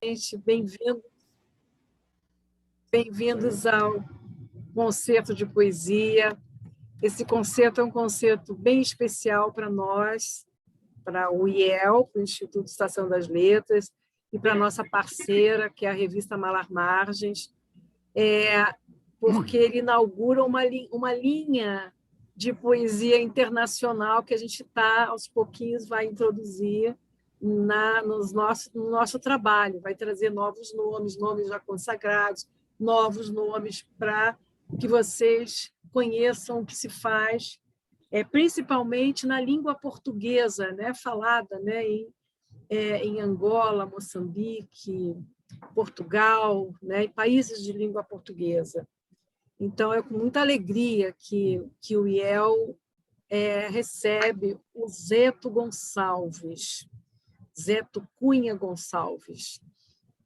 gente, bem-vindos ao concerto de poesia. Esse concerto é um concerto bem especial para nós, para o IEL, para o Instituto Estação das Letras, e para a nossa parceira, que é a revista Malar Margens, porque ele inaugura uma linha de poesia internacional que a gente aos pouquinhos, vai introduzir no nosso trabalho, vai trazer novos nomes já consagrados, novos nomes para que vocês conheçam o que se faz, principalmente na língua portuguesa, né, falada, né, em Angola, Moçambique, Portugal, né, e países de língua portuguesa. Então, é com muita alegria que o IEL recebe o Zeto Gonçalves, Zeto Cunha Gonçalves.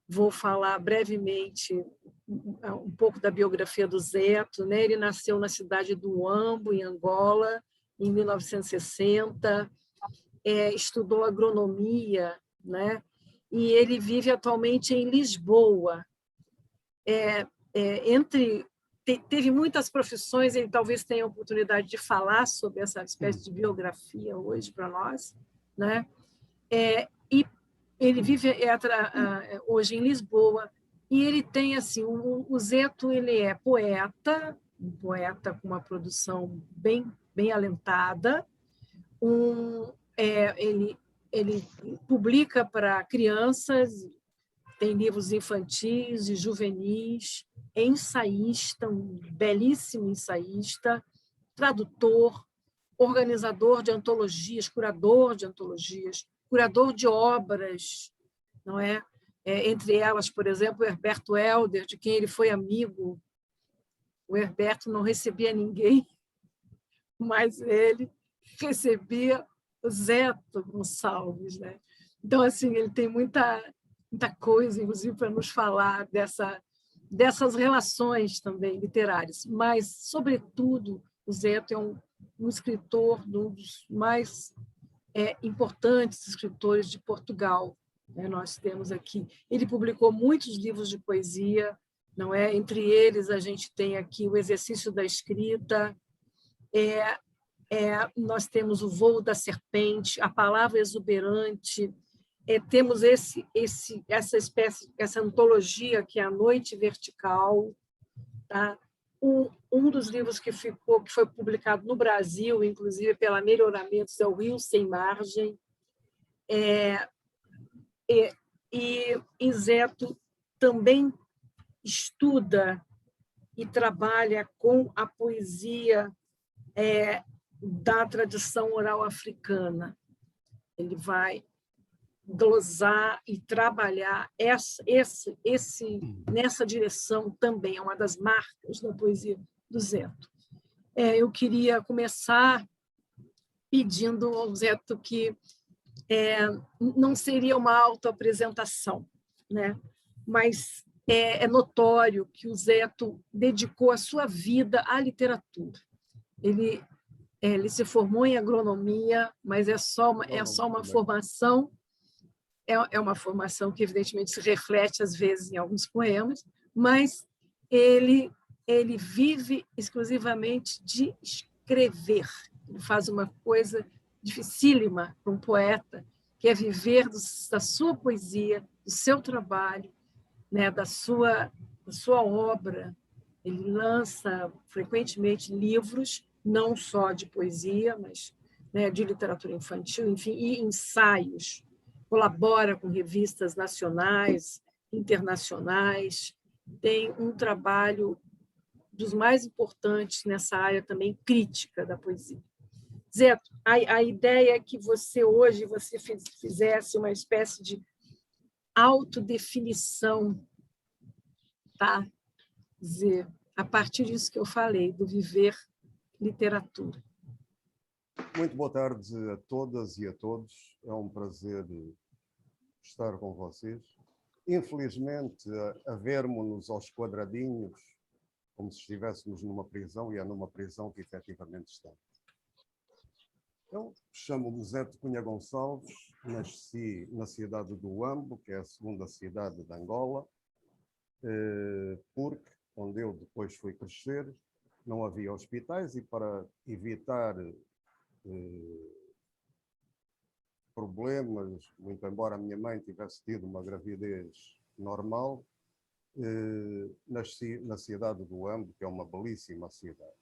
Vou falar brevemente um pouco da biografia do Zeto, né? Ele nasceu na cidade do Huambo, em Angola, em 1960, estudou agronomia, né? E ele vive atualmente em Lisboa. Teve muitas profissões, ele talvez tenha a oportunidade de falar sobre essa espécie de biografia hoje para nós, né? E ele vive hoje em Lisboa, e ele tem assim, o Zeto, ele é poeta, um poeta com uma produção bem alentada, ele publica para crianças, tem livros infantis e juvenis, é ensaísta, um belíssimo ensaísta, tradutor, organizador de antologias, curador de obras, não é? Entre elas, por exemplo, o Herberto Helder, de quem ele foi amigo. O Herberto não recebia ninguém, mas ele recebia o Zeto Gonçalves, né? Então, assim, ele tem muita coisa, inclusive, para nos falar dessas relações também literárias. Mas, sobretudo, o Zeto é um escritor, um dos mais importantes escritores de Portugal, né? Nós temos aqui. Ele publicou muitos livros de poesia, não é? Entre eles, a gente tem aqui O Exercício da Escrita, nós temos O Voo da Serpente, A Palavra Exuberante, temos essa antologia que é A Noite Vertical, tá? Um dos livros que foi publicado no Brasil, inclusive pela Melhoramentos, é O Rio Sem Margem. E Zeto também estuda e trabalha com a poesia da tradição oral africana. Ele vai glosar e trabalhar nessa direção também, é uma das marcas da poesia do Zeto. Eu queria começar pedindo ao Zeto que não seria uma autoapresentação, né? Mas é notório que o Zeto dedicou a sua vida à literatura. Ele se formou em agronomia, mas é só uma formação, uma formação que, evidentemente, se reflete, às vezes, em alguns poemas, mas ele vive exclusivamente de escrever. Ele faz uma coisa dificílima para um poeta, que é viver da sua poesia, do seu trabalho, né, da sua obra. Ele lança, frequentemente, livros, não só de poesia, mas, né, de literatura infantil, enfim, e ensaios. Colabora com revistas nacionais, internacionais, tem um trabalho dos mais importantes nessa área também crítica da poesia. Zeto, a ideia é que você fizesse uma espécie de autodefinição, tá? Dizer, a partir disso que eu falei, do viver literatura. Muito boa tarde a todas e a todos. É um prazer estar com vocês. Infelizmente, a vermos-nos aos quadradinhos, como se estivéssemos numa prisão, e é numa prisão que efetivamente estamos. Eu chamo-me Zé de Cunha Gonçalves, nasci na cidade do Huambo, que é a segunda cidade de Angola, porque onde eu depois fui crescer não havia hospitais e para evitar problemas, muito embora a minha mãe tivesse tido uma gravidez normal, nasci na cidade do Huambo, que é uma belíssima cidade,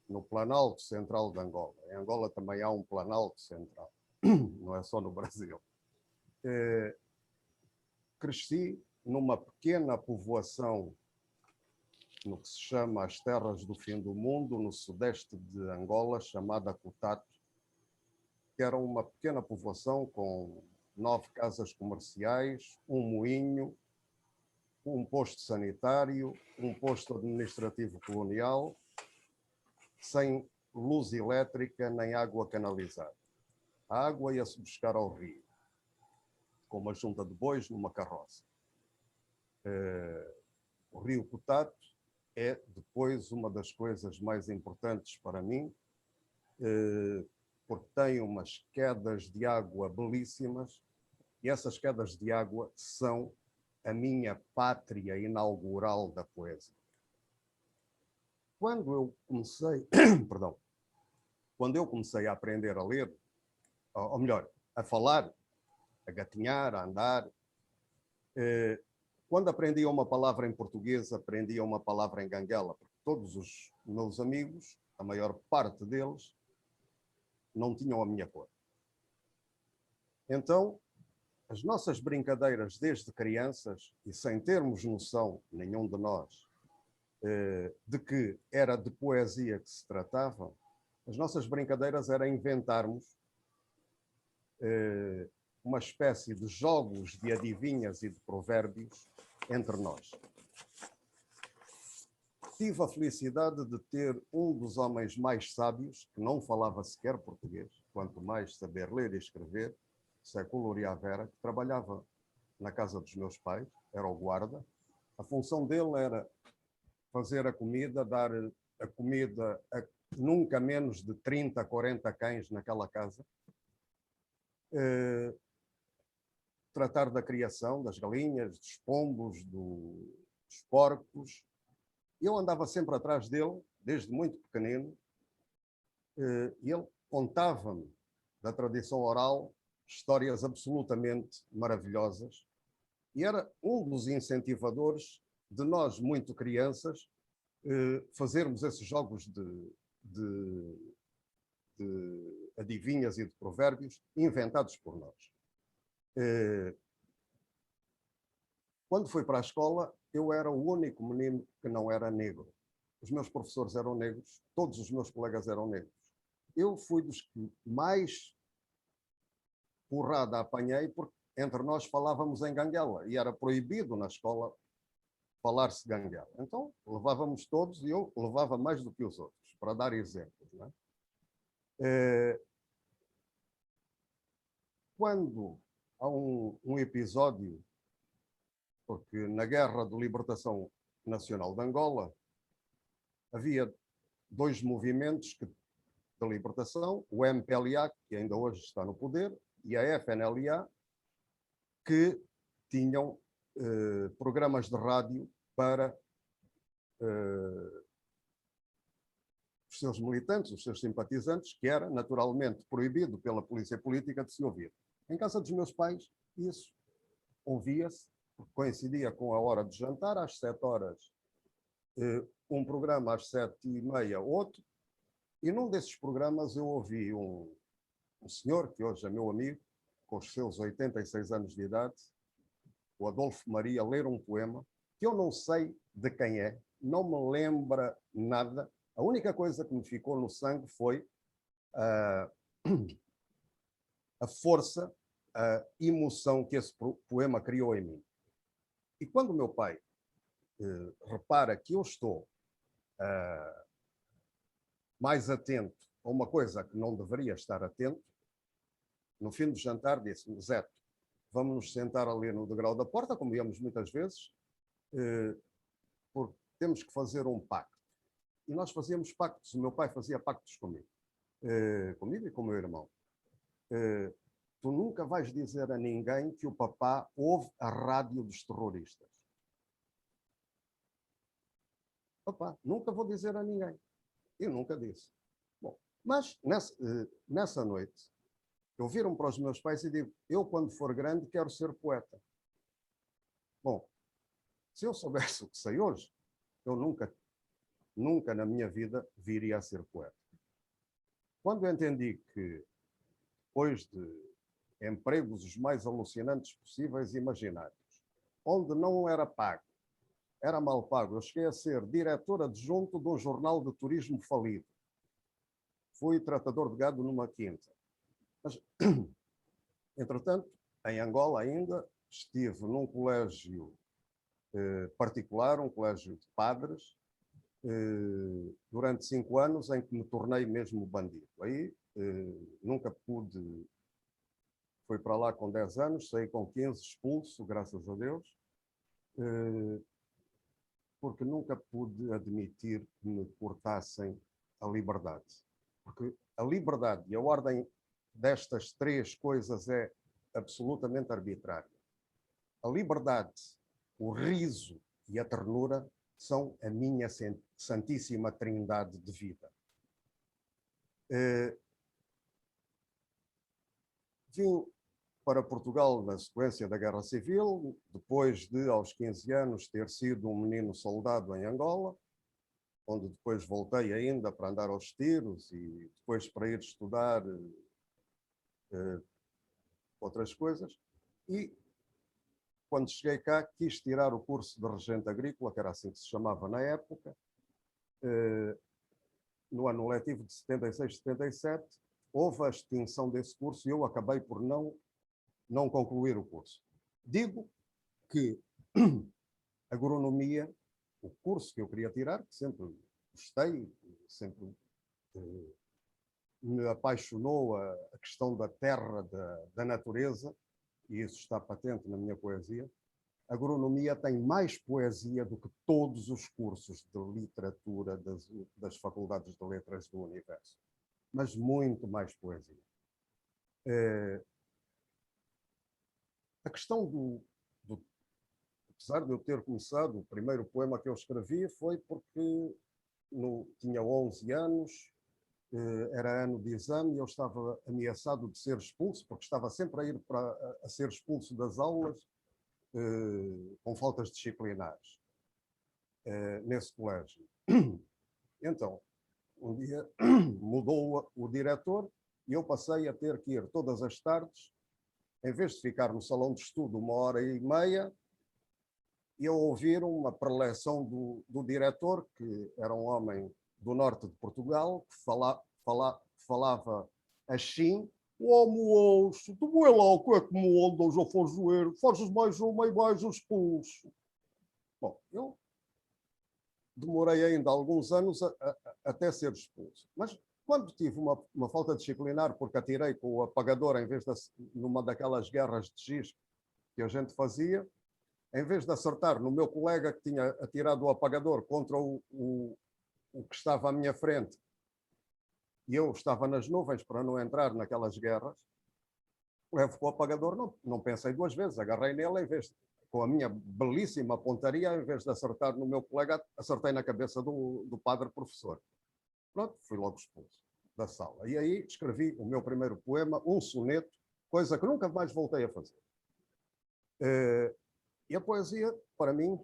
no Planalto Central de Angola. Em Angola também há um Planalto Central, não é só no Brasil. Cresci numa pequena povoação no que se chama as Terras do Fim do Mundo, no sudeste de Angola, chamada Cutato, que era uma pequena povoação com 9 casas comerciais, um moinho, um posto sanitário, um posto administrativo colonial, sem luz elétrica nem água canalizada. A água ia-se buscar ao rio, com uma junta de bois numa carroça. O rio Cutato é depois uma das coisas mais importantes para mim, porque tem umas quedas de água belíssimas, e essas quedas de água são a minha pátria inaugural da poesia. Quando eu comecei, perdão, quando eu comecei a aprender a ler, ou melhor, a falar, a gatinhar, a andar, quando aprendia uma palavra em português, aprendia uma palavra em ganguela, porque todos os meus amigos, a maior parte deles, não tinham a minha cor. Então, as nossas brincadeiras desde crianças, e sem termos noção, nenhum de nós, de que era de poesia que se tratava, as nossas brincadeiras era inventarmos uma espécie de jogos de adivinhas e de provérbios entre nós. Tive a felicidade de ter um dos homens mais sábios, que não falava sequer português, quanto mais saber ler e escrever, Século Uriavera, que trabalhava na casa dos meus pais, era o guarda. A função dele era fazer a comida, dar a comida a nunca menos de 30, 40 cães naquela casa, tratar da criação das galinhas, dos pombos, dos porcos. Eu andava sempre atrás dele, desde muito pequenino, e ele contava-me, da tradição oral, histórias absolutamente maravilhosas, e era um dos incentivadores de nós, muito crianças, fazermos esses jogos de adivinhas e de provérbios inventados por nós. Quando fui para a escola, eu era o único menino que não era negro. Os meus professores eram negros, todos os meus colegas eram negros. Eu fui dos que mais porrada apanhei, porque entre nós falávamos em ganguela, e era proibido na escola falar-se ganguela. Então, levávamos todos, e eu levava mais do que os outros, para dar exemplos. Não é? Quando há um episódio, porque na Guerra de Libertação Nacional de Angola havia 2 movimentos de libertação, o MPLA, que ainda hoje está no poder, e a FNLA, que tinham programas de rádio para os seus militantes, os seus simpatizantes, que era naturalmente proibido pela polícia política de se ouvir. Em casa dos meus pais, isso ouvia-se, coincidia com a hora de jantar, às 7 horas, um programa às 7h30, outro, e num desses programas eu ouvi um senhor, que hoje é meu amigo, com os seus 86 anos de idade, o Adolfo Maria, ler um poema, que eu não sei de quem é, não me lembra nada. A única coisa que me ficou no sangue foi a força, a emoção que esse poema criou em mim. E quando o meu pai repara que eu estou mais atento a uma coisa que não deveria estar atento, no fim do jantar disse-me: Zé, vamos nos sentar ali no degrau da porta, como íamos muitas vezes, porque temos que fazer um pacto. E nós fazíamos pactos, o meu pai fazia pactos comigo. comigo e com o meu irmão. Tu nunca vais dizer a ninguém que o papá ouve a rádio dos terroristas. Papá, nunca vou dizer a ninguém. Eu nunca disse. Bom, mas nessa noite, eu viro-me para os meus pais e digo, eu quando for grande quero ser poeta. Bom, se eu soubesse o que sei hoje, eu nunca na minha vida viria a ser poeta. Quando eu entendi que, depois de empregos os mais alucinantes possíveis e imaginários, onde não era pago, era mal pago, eu cheguei a ser diretor adjunto de um jornal de turismo falido. Fui tratador de gado numa quinta. Mas, entretanto, em Angola ainda, estive num colégio particular, um colégio de padres, durante 5 anos, em que me tornei mesmo bandido. Aí nunca pude... Fui para lá com 10 anos, saí com 15, expulso, graças a Deus, porque nunca pude admitir que me cortassem a liberdade. Porque a liberdade e a ordem destas 3 coisas é absolutamente arbitrária. A liberdade, o riso e a ternura são a minha santíssima trindade de vida. Vim para Portugal na sequência da Guerra Civil, depois de, aos 15 anos, ter sido um menino soldado em Angola, onde depois voltei ainda para andar aos tiros e depois para ir estudar outras coisas. E, quando cheguei cá, quis tirar o curso de regente agrícola, que era assim que se chamava na época, no ano letivo de 76, 77, houve a extinção desse curso e eu acabei por não concluir o curso. Digo que agronomia, o curso que eu queria tirar, que sempre gostei, sempre me apaixonou a questão da terra, da natureza, e isso está patente na minha poesia. A agronomia tem mais poesia do que todos os cursos de literatura das faculdades de letras do universo, mas muito mais poesia. A questão apesar de eu ter começado, o primeiro poema que eu escrevi foi porque tinha 11 anos, era ano de exame e eu estava ameaçado de ser expulso, porque estava sempre a ir a ser expulso das aulas com faltas disciplinares nesse colégio. Então, um dia mudou o diretor e eu passei a ter que ir todas as tardes, em vez de ficar no salão de estudo 1h30, eu ouvir uma preleção do diretor, que era um homem do norte de Portugal, que falava assim: "Ó moço, tu vai lá o que é que me andas a fazer? Fazes mais uma e mais expulso." Bom, eu demorei ainda alguns anos até ser expulso. Mas quando tive uma falta disciplinar, porque atirei com o apagador em vez numa daquelas guerras de giz que a gente fazia, em vez de acertar no meu colega que tinha atirado o apagador contra o que estava à minha frente, e eu estava nas nuvens para não entrar naquelas guerras, levo com o apagador, não pensei 2 vezes, agarrei nele, com a minha belíssima pontaria, em vez de acertar no meu colega, acertei na cabeça do padre professor. Pronto, fui logo expulso da sala. E aí escrevi o meu primeiro poema, um soneto, coisa que nunca mais voltei a fazer. E a poesia, para mim,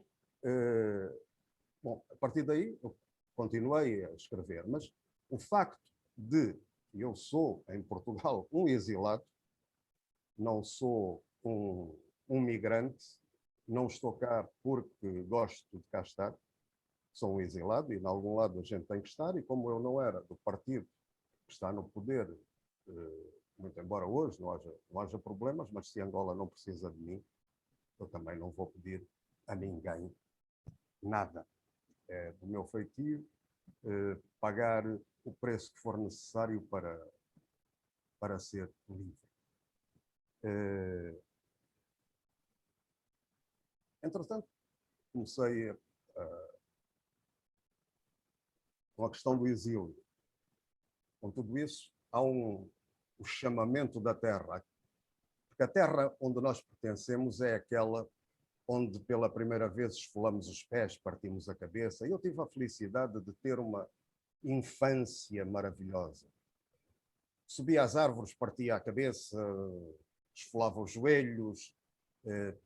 bom, a partir daí eu continuei a escrever, mas o facto de eu sou, em Portugal, um exilado, não sou um migrante, não estou cá porque gosto de cá estar, sou um exilado e em algum lado a gente tem que estar, e como eu não era do partido que está no poder, muito embora hoje não haja problemas, mas se Angola não precisa de mim, eu também não vou pedir a ninguém nada. É do meu feitio pagar o preço que for necessário para ser livre. Entretanto, comecei com a questão do exílio. com tudo isso, há o chamamento da terra. Porque a terra onde nós pertencemos é aquela onde pela primeira vez esfolamos os pés, partimos a cabeça. Eu tive a felicidade de ter uma infância maravilhosa. Subia às árvores, partia a cabeça, esfolava os joelhos,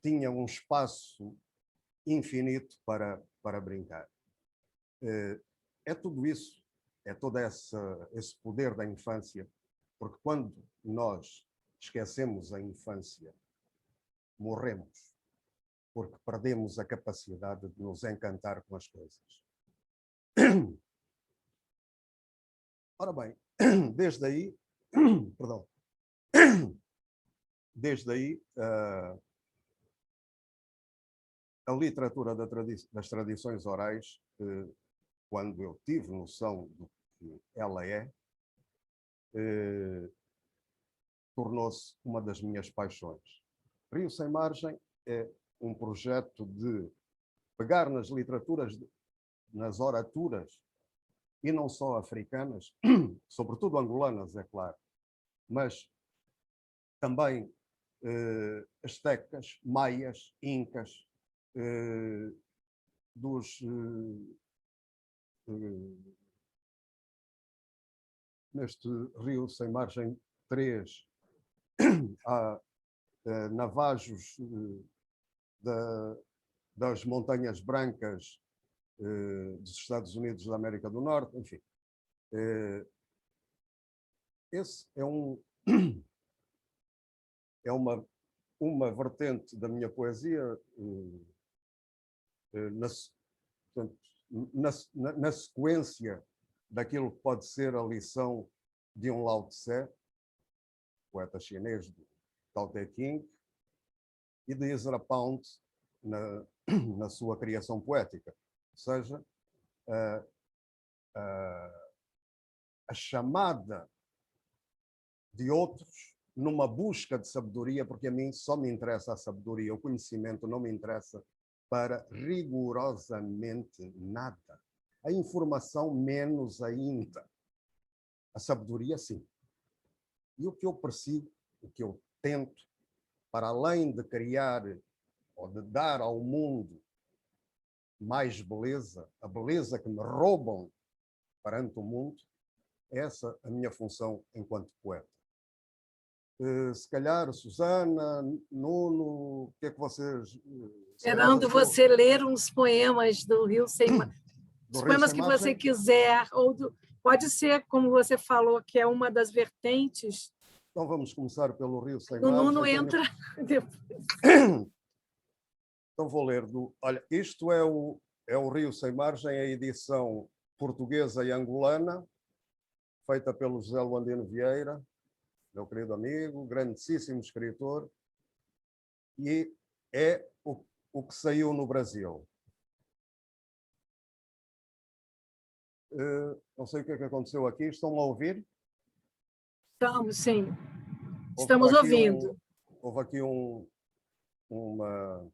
tinha um espaço infinito para brincar. É tudo isso, é todo esse poder da infância, porque quando nós esquecemos a infância, morremos, porque perdemos a capacidade de nos encantar com as coisas. Ora bem, desde aí, perdão, desde aí, a literatura das tradições orais, quando eu tive noção do que ela tornou-se uma das minhas paixões. Rio Sem Margem é um projeto de pegar nas literaturas, nas oraturas, e não só africanas, sobretudo angolanas, é claro, mas também astecas, maias, incas, neste Rio Sem Margem 3, há navajos das Montanhas Brancas dos Estados Unidos da América do Norte, enfim. Esse é uma vertente da minha poesia na sequência daquilo que pode ser a lição de um Lao Tse, poeta chinês de Tao Te Ching, e de Ezra Pound na sua criação poética. Ou seja, a chamada de outros numa busca de sabedoria, porque a mim só me interessa a sabedoria, o conhecimento não me interessa para rigorosamente nada. A informação, menos ainda. A sabedoria, sim. E o que eu persigo, o que eu tento, para além de criar ou de dar ao mundo mais beleza, a beleza que me roubam perante o mundo, é essa a minha função enquanto poeta. Se calhar, Susana, Nuno, o que é que vocês... Esperando você ler uns poemas do Rio Sem Margem. Os poemas que você quiser, pode ser, como você falou, que é uma das vertentes. Então vamos começar pelo Rio Sem O Margem. Nuno entra depois. Então vou ler Olha, isto é o Rio Sem Margem, a edição portuguesa e angolana, feita pelo José Luandino Vieira, meu querido amigo, grandíssimo escritor, e é o que saiu no Brasil. Não sei o que é que aconteceu aqui, estão a ouvir? Estamos, sim. Estamos ouvindo. Houve aqui uma...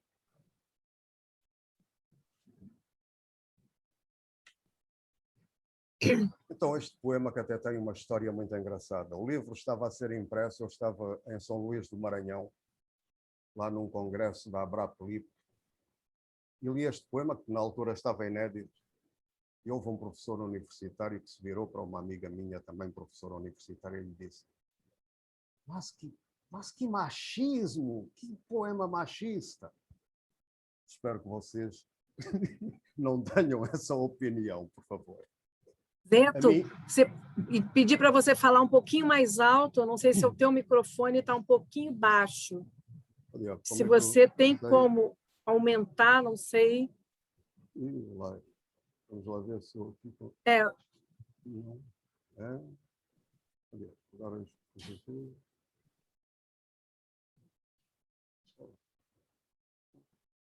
Então, este poema que até tem uma história muito engraçada. O livro estava a ser impresso, eu estava em São Luís do Maranhão, lá num congresso da Abrap-Lip, e li este poema, que na altura estava inédito, e houve um professor universitário que se virou para uma amiga minha, também professora universitária, e lhe disse: mas que machismo, que poema machista. Espero que vocês não tenham essa opinião, por favor. Zeto, pedir para você falar um pouquinho mais alto, eu não sei se o teu microfone está um pouquinho baixo. Se você tem como aumentar, não sei. Vamos lá ver se eu... Agora...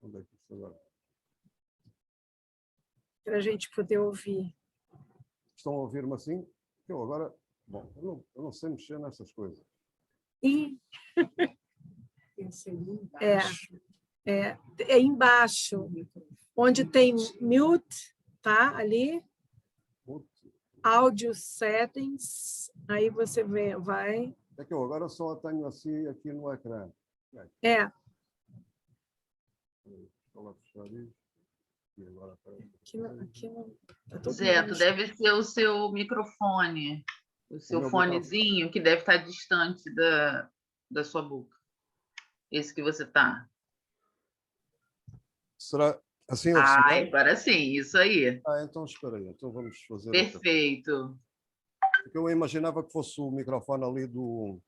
Onde é que isso agora? Para a gente poder ouvir. Estão a ouvir-me assim? Eu agora... Bom, eu não sei mexer nessas coisas. É embaixo, onde tem mute, tá? Ali. Audio Settings, aí você vai... É que eu agora só tenho assim aqui no ecrã. É. Vou fechar isto. E agora Aqui não tá todo Zé, mundo... deve ser o seu microfone, o seu meu fonezinho, que deve estar distante da sua boca. Esse que você está. Será assim? Ouve-se bem? Agora sim, isso aí. Então espera aí. Então vamos fazer... Perfeito. Porque eu imaginava que fosse o microfone ali do...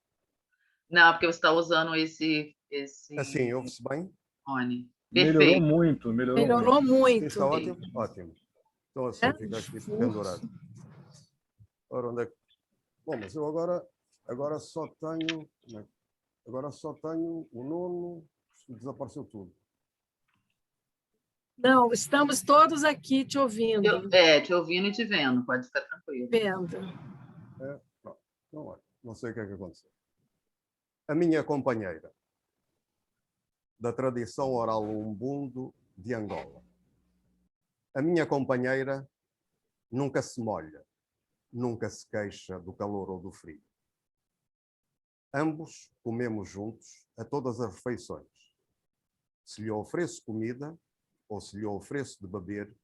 Não, porque você está usando esse Assim, ouve-se bem? fone. Melhorou Perfeito. muito, Melhorou muito. Está ótimo? Ótimo. Então assim É? fica aqui pendurado. Ora, onde é que... Bom, mas eu agora só tenho... Agora só tenho o nono, desapareceu tudo. Não, estamos todos aqui te ouvindo. Te ouvindo e te vendo, pode ficar tranquilo. Vendo. Não sei o que é que aconteceu. A minha companheira da tradição oral Umbundo de Angola. A minha companheira nunca se molha, nunca se queixa do calor ou do frio. Ambos comemos juntos a todas as refeições. Se lhe ofereço comida ou se lhe ofereço de beber,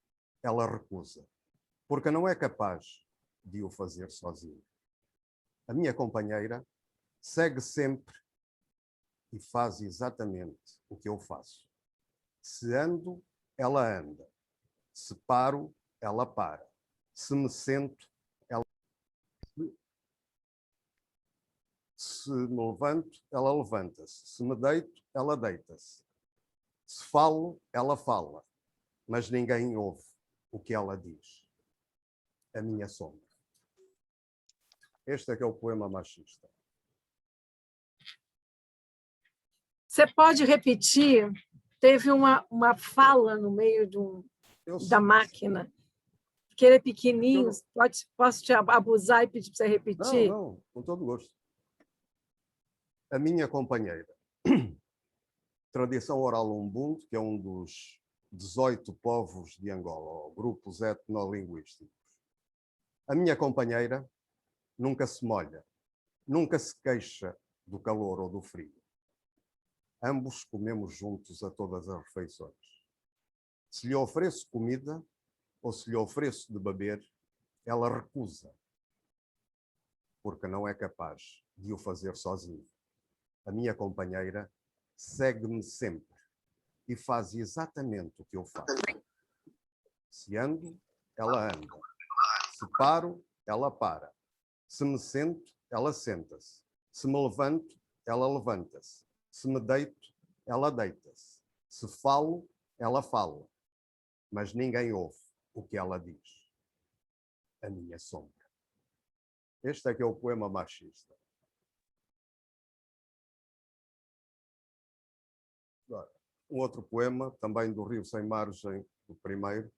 ela recusa, porque não é capaz de o fazer sozinha. A minha companheira segue sempre e faz exatamente o que eu faço. Se ando, ela anda. Se paro, ela para. Se me sento, ela... Se me levanto, ela levanta-se. Se me deito, ela deita-se. Se falo, ela fala. Mas ninguém ouve o que ela diz. A minha sombra. Este é que é o poema machista. Você pode repetir? Teve uma fala no meio da máquina, que ele é pequenininho. Posso te abusar e pedir para você repetir? Não, com todo gosto. A minha companheira. Tradição oral Umbundo, que é um dos 18 povos de Angola, ou grupos etnolinguísticos. A minha companheira nunca se molha, nunca se queixa do calor ou do frio. Ambos comemos juntos a todas as refeições. Se lhe ofereço comida ou se lhe ofereço de beber, ela recusa, porque não é capaz de o fazer sozinha. A minha companheira segue-me sempre e faz exatamente o que eu faço. Se ando, ela anda. Se paro, ela para. Se me sento, ela senta-se. Se me levanto, ela levanta-se. Se me deito, ela deita-se. Se falo, ela fala. Mas ninguém ouve o que ela diz. A minha sombra. Este é que é o poema machista. Um outro poema, também do Rio Sem Margem, o primeiro.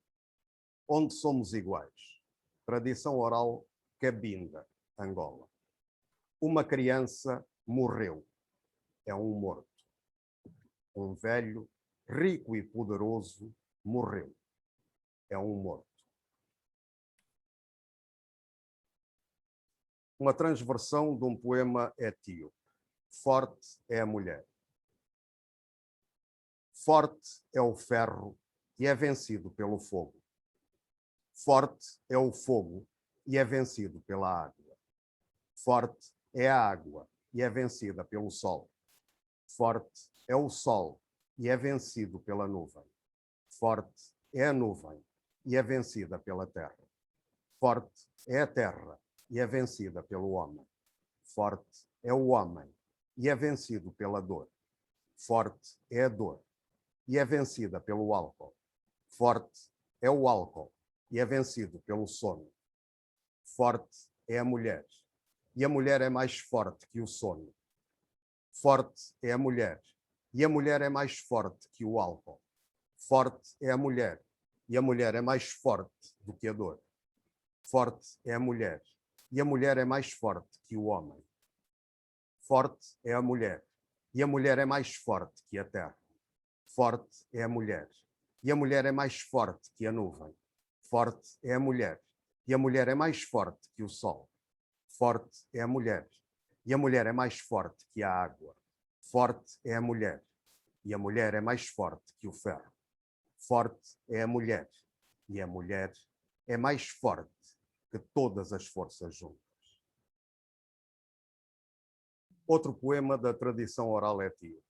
Onde somos iguais. Tradição oral Cabinda, Angola. Uma criança morreu. É um morto. Um velho, rico e poderoso, morreu. É um morto. Uma transversão de um poema etíope. Forte é a mulher. Forte é o ferro e é vencido pelo fogo. Forte é o fogo e é vencido pela água. Forte é a água e é vencida pelo sol. Forte é o sol e é vencido pela nuvem. Forte é a nuvem e é vencida pela terra. Forte é a terra e é vencida pelo homem. Forte é o homem e é vencido pela dor. Forte é a dor e é vencida pelo álcool. Forte é o álcool e é vencido pelo sono. Forte é a mulher e a mulher é mais forte que o sono. Forte é a mulher e a mulher é mais forte que o álcool. Forte é a mulher e a mulher é mais forte do que a dor. Forte é a mulher e a mulher é mais forte que o homem. Forte é a mulher e a mulher é mais forte que a terra. Forte é a mulher e a mulher é mais forte que a nuvem. Forte é a mulher e a mulher é mais forte que o sol. Forte é a mulher, e a mulher é mais forte que a água. Forte é a mulher, e a mulher é mais forte que o ferro. Forte é a mulher, e a mulher é mais forte que todas as forças juntas. Outro poema da tradição oral etíope.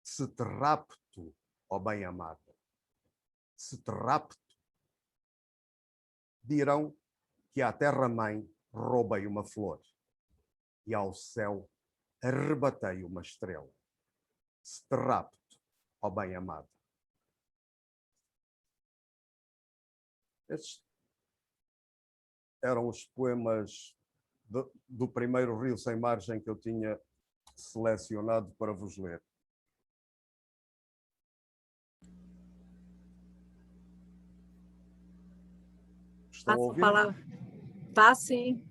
Se te rapto, ó bem-amada, se te rapto, dirão que à terra-mãe roubei uma flor e ao céu arrebatei uma estrela. Se te rapto, ó bem-amada. Estes eram os poemas do primeiro Rio Sem Margem que eu tinha selecionado para vos ler. Estão a Passa a ouvir? palavra. Tá, sim.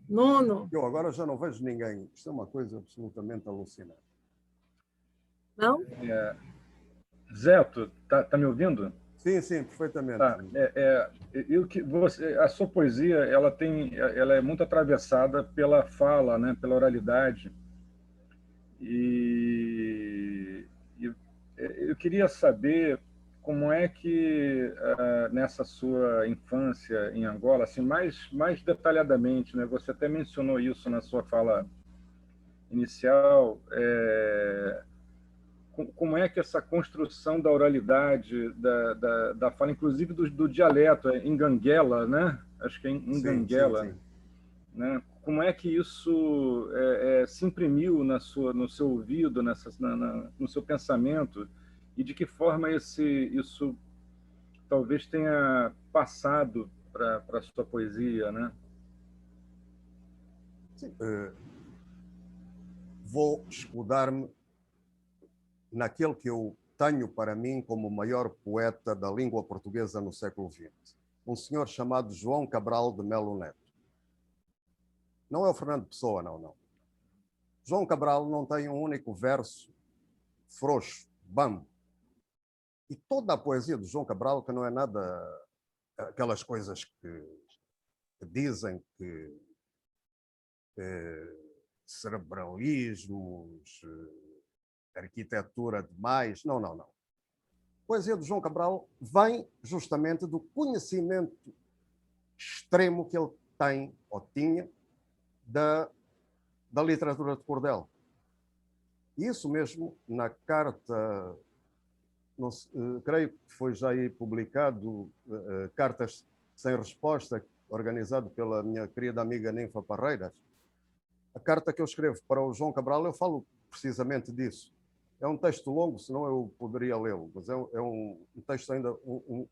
Nuno, Eu agora já não vejo ninguém. Isto é uma coisa absolutamente alucinante. não? Zé, tu tá me ouvindo? Sim, sim, perfeitamente. Tá. A sua poesia, ela é muito atravessada pela fala, né, pela oralidade. E eu queria saber como é que nessa sua infância em Angola, assim, mais detalhadamente, né? Você até mencionou isso na sua fala inicial. Como é que essa construção da oralidade, da fala, inclusive do dialeto, em Ganguela, né? Acho que é em Ganguela, sim. né? Como é que isso se imprimiu no seu ouvido, no seu pensamento, e de que forma isso talvez tenha passado para a sua poesia, né? Sim. Vou escudar-me naquele que eu tenho para mim como o maior poeta da língua portuguesa no século XX. Um senhor chamado João Cabral de Melo Neto. Não é o Fernando Pessoa, não. João Cabral não tem um único verso frouxo, bambo. E toda a poesia do João Cabral, que não é nada aquelas coisas que dizem que cerebralismos, arquitetura demais. Não. A poesia do João Cabral vem justamente do conhecimento extremo que ele tem, ou tinha, da literatura de cordel. Isso mesmo, na carta, creio que foi já aí publicado, Cartas Sem Resposta, organizado pela minha querida amiga Ninfa Parreiras. A carta que eu escrevo para o João Cabral, eu falo precisamente disso. É um texto longo, senão eu poderia lê-lo, mas é um texto ainda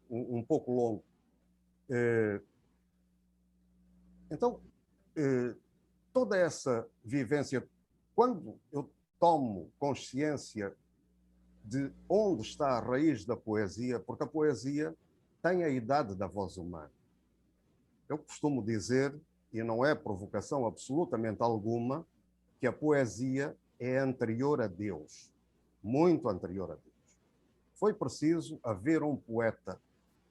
um pouco longo. Então, toda essa vivência, quando eu tomo consciência de onde está a raiz da poesia, porque a poesia tem a idade da voz humana. Eu costumo dizer, e não é provocação absolutamente alguma, que a poesia é anterior a Deus, muito anterior a Deus. Foi preciso haver um poeta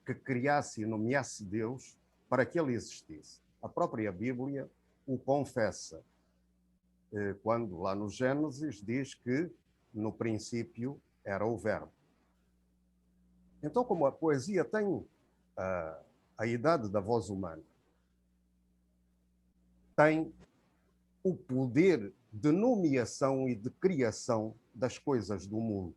que criasse e nomeasse Deus para que ele existisse. A própria Bíblia o confessa, quando lá no Gênesis diz que no princípio era o Verbo. Então, como a poesia tem a idade da voz humana, tem o poder de nomeação e de criação das coisas do mundo.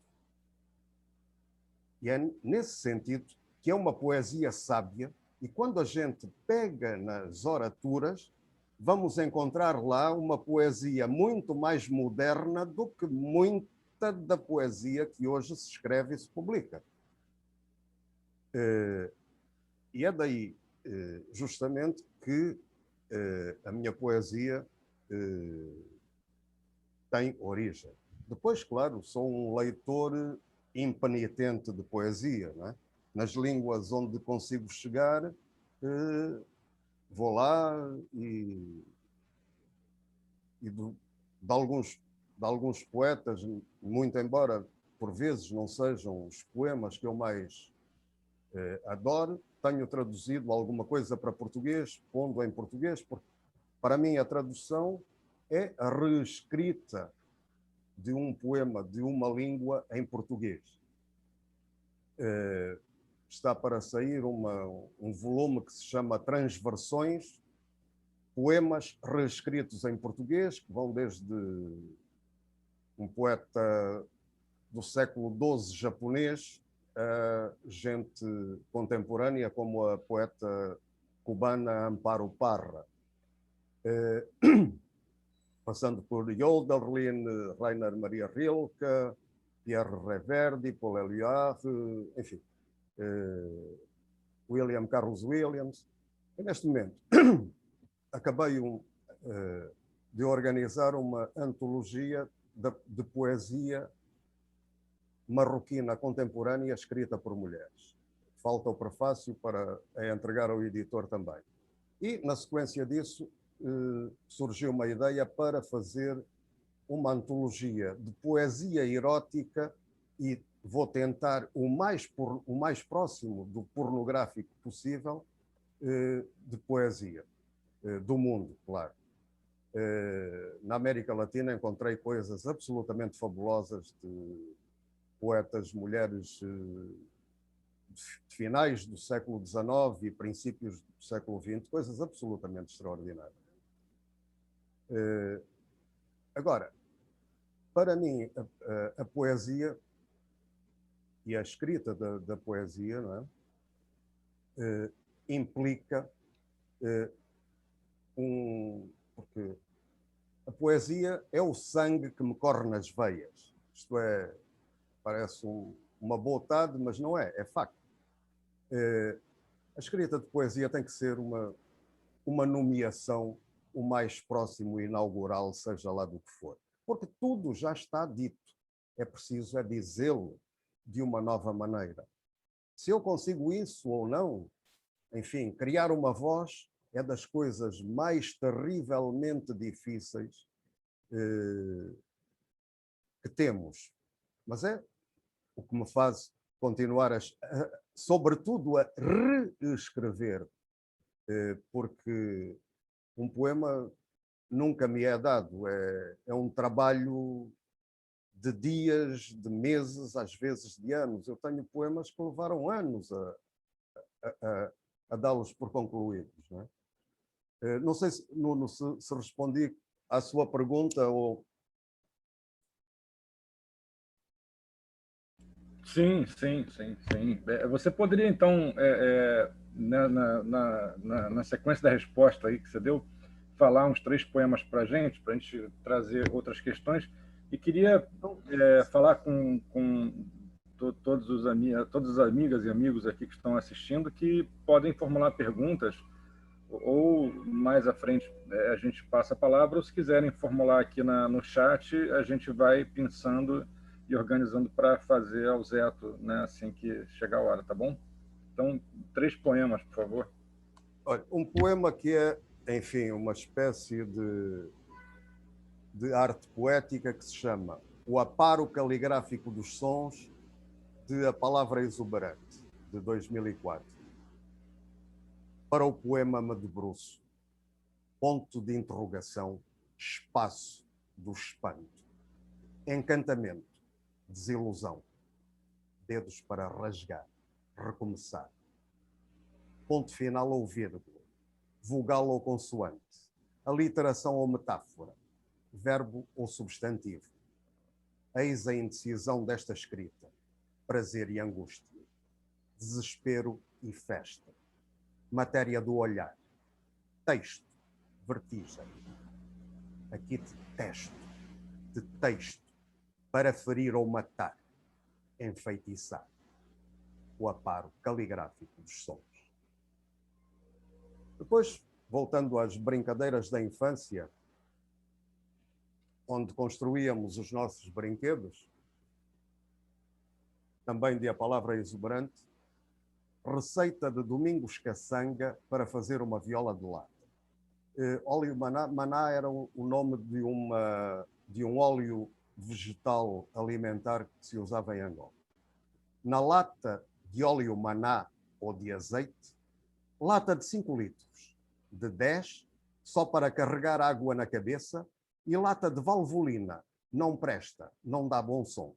E é nesse sentido que é uma poesia sábia, e quando a gente pega nas oraturas, vamos encontrar lá uma poesia muito mais moderna do que muita da poesia que hoje se escreve e se publica. E é daí, justamente, que a minha poesia tem origem. Depois, claro, sou um leitor impenitente de poesia, não é? Nas línguas onde consigo chegar, vou lá e de alguns poetas, muito embora por vezes não sejam os poemas que eu mais adoro, tenho traduzido alguma coisa para português, pondo em português, porque para mim a tradução é a reescrita de um poema de uma língua em português. Está para sair um volume que se chama Transversões, poemas reescritos em português, que vão desde um poeta do século XII japonês a gente contemporânea, como a poeta cubana Amparo Parra, passando por Hölderlin, Rainer Maria Rilke, Pierre Reverdy, Paul Éluard, enfim, William Carlos Williams. E neste momento acabei de organizar uma antologia de poesia marroquina contemporânea escrita por mulheres. Falta o prefácio para entregar ao editor também. E, na sequência disso, surgiu uma ideia para fazer uma antologia de poesia erótica e vou tentar o mais próximo do pornográfico possível de poesia, do mundo, claro. Na América Latina encontrei coisas absolutamente fabulosas de poetas mulheres de finais do século XIX e princípios do século XX, coisas absolutamente extraordinárias. Agora, para mim, a poesia e a escrita da poesia, não é? Implica porque a poesia é o sangue que me corre nas veias. Isto é, parece uma boutade, mas não é, é facto. A escrita de poesia tem que ser uma nomeação o mais próximo inaugural, seja lá do que for. Porque tudo já está dito. É preciso dizê-lo de uma nova maneira. Se eu consigo isso ou não, enfim, criar uma voz é das coisas mais terrivelmente difíceis que temos. Mas é o que me faz continuar, sobretudo, a reescrever, porque um poema nunca me é dado. É um trabalho de dias, de meses, às vezes de anos. Eu tenho poemas que levaram anos a dá-los por concluídos. Não é? Não sei, Nuno, se respondi à sua pergunta ou... Sim. Você poderia, então, na sequência da resposta aí que você deu, falar uns 3 poemas para a gente trazer outras questões. E queria falar com todas as amigas e amigos aqui que estão assistindo, que podem formular perguntas, ou mais à frente a gente passa a palavra, ou se quiserem formular aqui no chat, a gente vai pensando e organizando para fazer ao Zeto, né, assim que chegar a hora, tá bom? Então, 3 poemas, por favor. Olha, um poema que é, enfim, uma espécie de arte poética que se chama O Aparo Caligráfico dos Sons de A Palavra Exuberante, de 2004. Para o poema me debruço. Ponto de interrogação, espaço do espanto. Encantamento, desilusão. Dedos para rasgar, recomeçar. Ponto final ou vírgula. Vogal ou consoante. Aliteração ou metáfora. Verbo ou substantivo. Eis a indecisão desta escrita. Prazer e angústia. Desespero e festa. Matéria do olhar. Texto. Vertigem. Aqui de texto. Para ferir ou matar. Enfeitiçar. O aparo caligráfico dos sons. Depois, voltando às brincadeiras da infância, onde construíamos os nossos brinquedos, também de A Palavra Exuberante, receita de Domingos Caçanga para fazer uma viola de lata. Óleo maná era o nome de um óleo vegetal alimentar que se usava em Angola. Na lata de óleo maná ou de azeite, lata de 5 litros, de 10 só para carregar água na cabeça, e lata de valvolina, não presta, não dá bom som.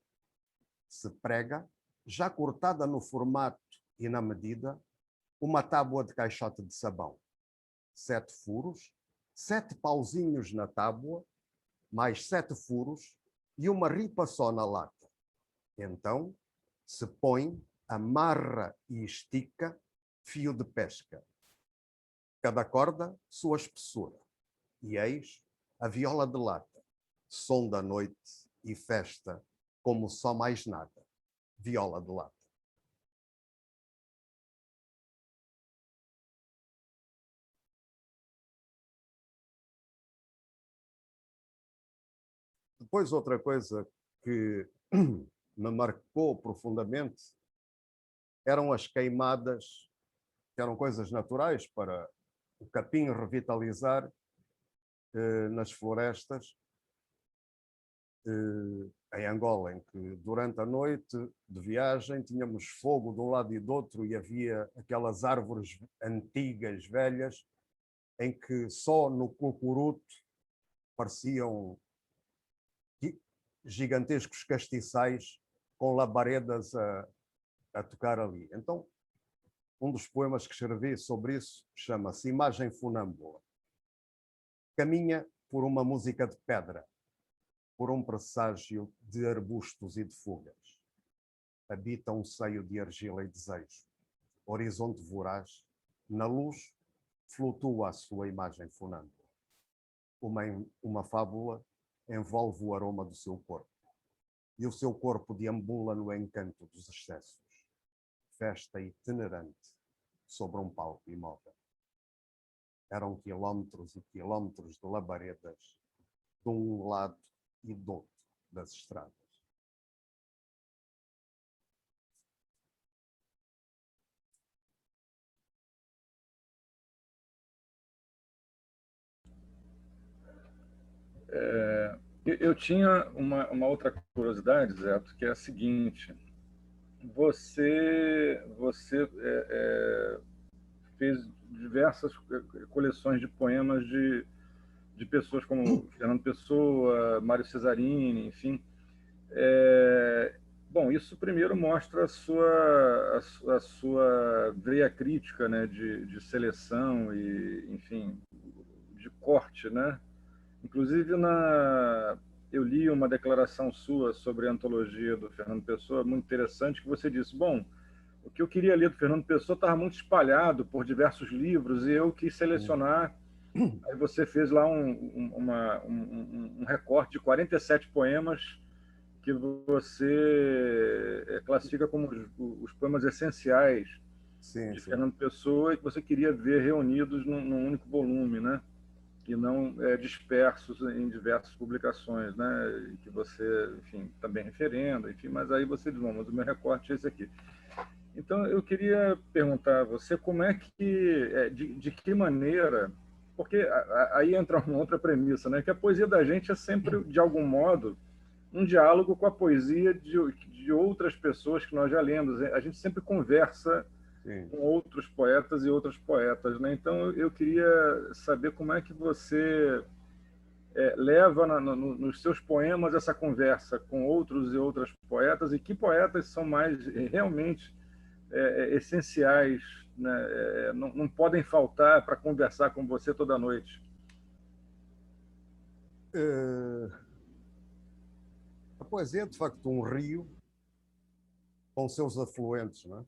Se prega, já cortada no formato e na medida, uma tábua de caixote de sabão. 7 furos, 7 pauzinhos na tábua, mais 7 furos e uma ripa só na lata. Então, se põe, amarra e estica, fio de pesca. Cada corda, sua espessura. E eis a viola de lata, som da noite e festa, como só mais nada. Viola de lata. Depois, outra coisa que me marcou profundamente eram as queimadas, que eram coisas naturais para o capim revitalizar nas florestas em Angola, em que durante a noite de viagem tínhamos fogo de um lado e do outro e havia aquelas árvores antigas, velhas, em que só no cucuruto pareciam gigantescos castiçais com labaredas a tocar ali. Então, um dos poemas que escrevi sobre isso chama-se Imagem Funâmbula. Caminha por uma música de pedra, por um presságio de arbustos e de fugas. Habita um seio de argila e desejo. Horizonte voraz, na luz, flutua a sua imagem funâmbula. Uma fábula envolve o aroma do seu corpo. E o seu corpo deambula no encanto dos excessos. Festa itinerante sobre um palco imóvel. Eram quilómetros e quilómetros de labaredas de um lado e do outro das estradas. Eu tinha uma outra curiosidade, Zé, que é a seguinte: você fez diversas coleções de poemas de pessoas como Fernando Pessoa, Mário Cesarini, enfim. Bom, isso primeiro mostra a sua veia crítica, né, de seleção e, enfim, de corte, né? Inclusive, eu li uma declaração sua sobre a antologia do Fernando Pessoa, muito interessante, que você disse, bom, o que eu queria ler do Fernando Pessoa estava muito espalhado por diversos livros e eu quis selecionar. Aí você fez lá um recorte de 47 poemas que você classifica como os poemas essenciais de Fernando Pessoa e que você queria ver reunidos num único volume, né? E não dispersos em diversas publicações, né? Que você, enfim, também referenda, enfim, mas aí você diz, mas o meu recorte é esse aqui. Então, eu queria perguntar a você como é que, de que maneira, porque aí entra uma outra premissa, né? Que a poesia da gente é sempre, de algum modo, um diálogo com a poesia de outras pessoas que nós já lemos. A gente sempre conversa com outros poetas e outras poetas, né? Então, eu queria saber como é que você leva nos seus poemas essa conversa com outros e outras poetas e que poetas são mais realmente essenciais, né? Não podem faltar para conversar com você toda noite. A poesia é, de facto, um rio com seus afluentes, não é?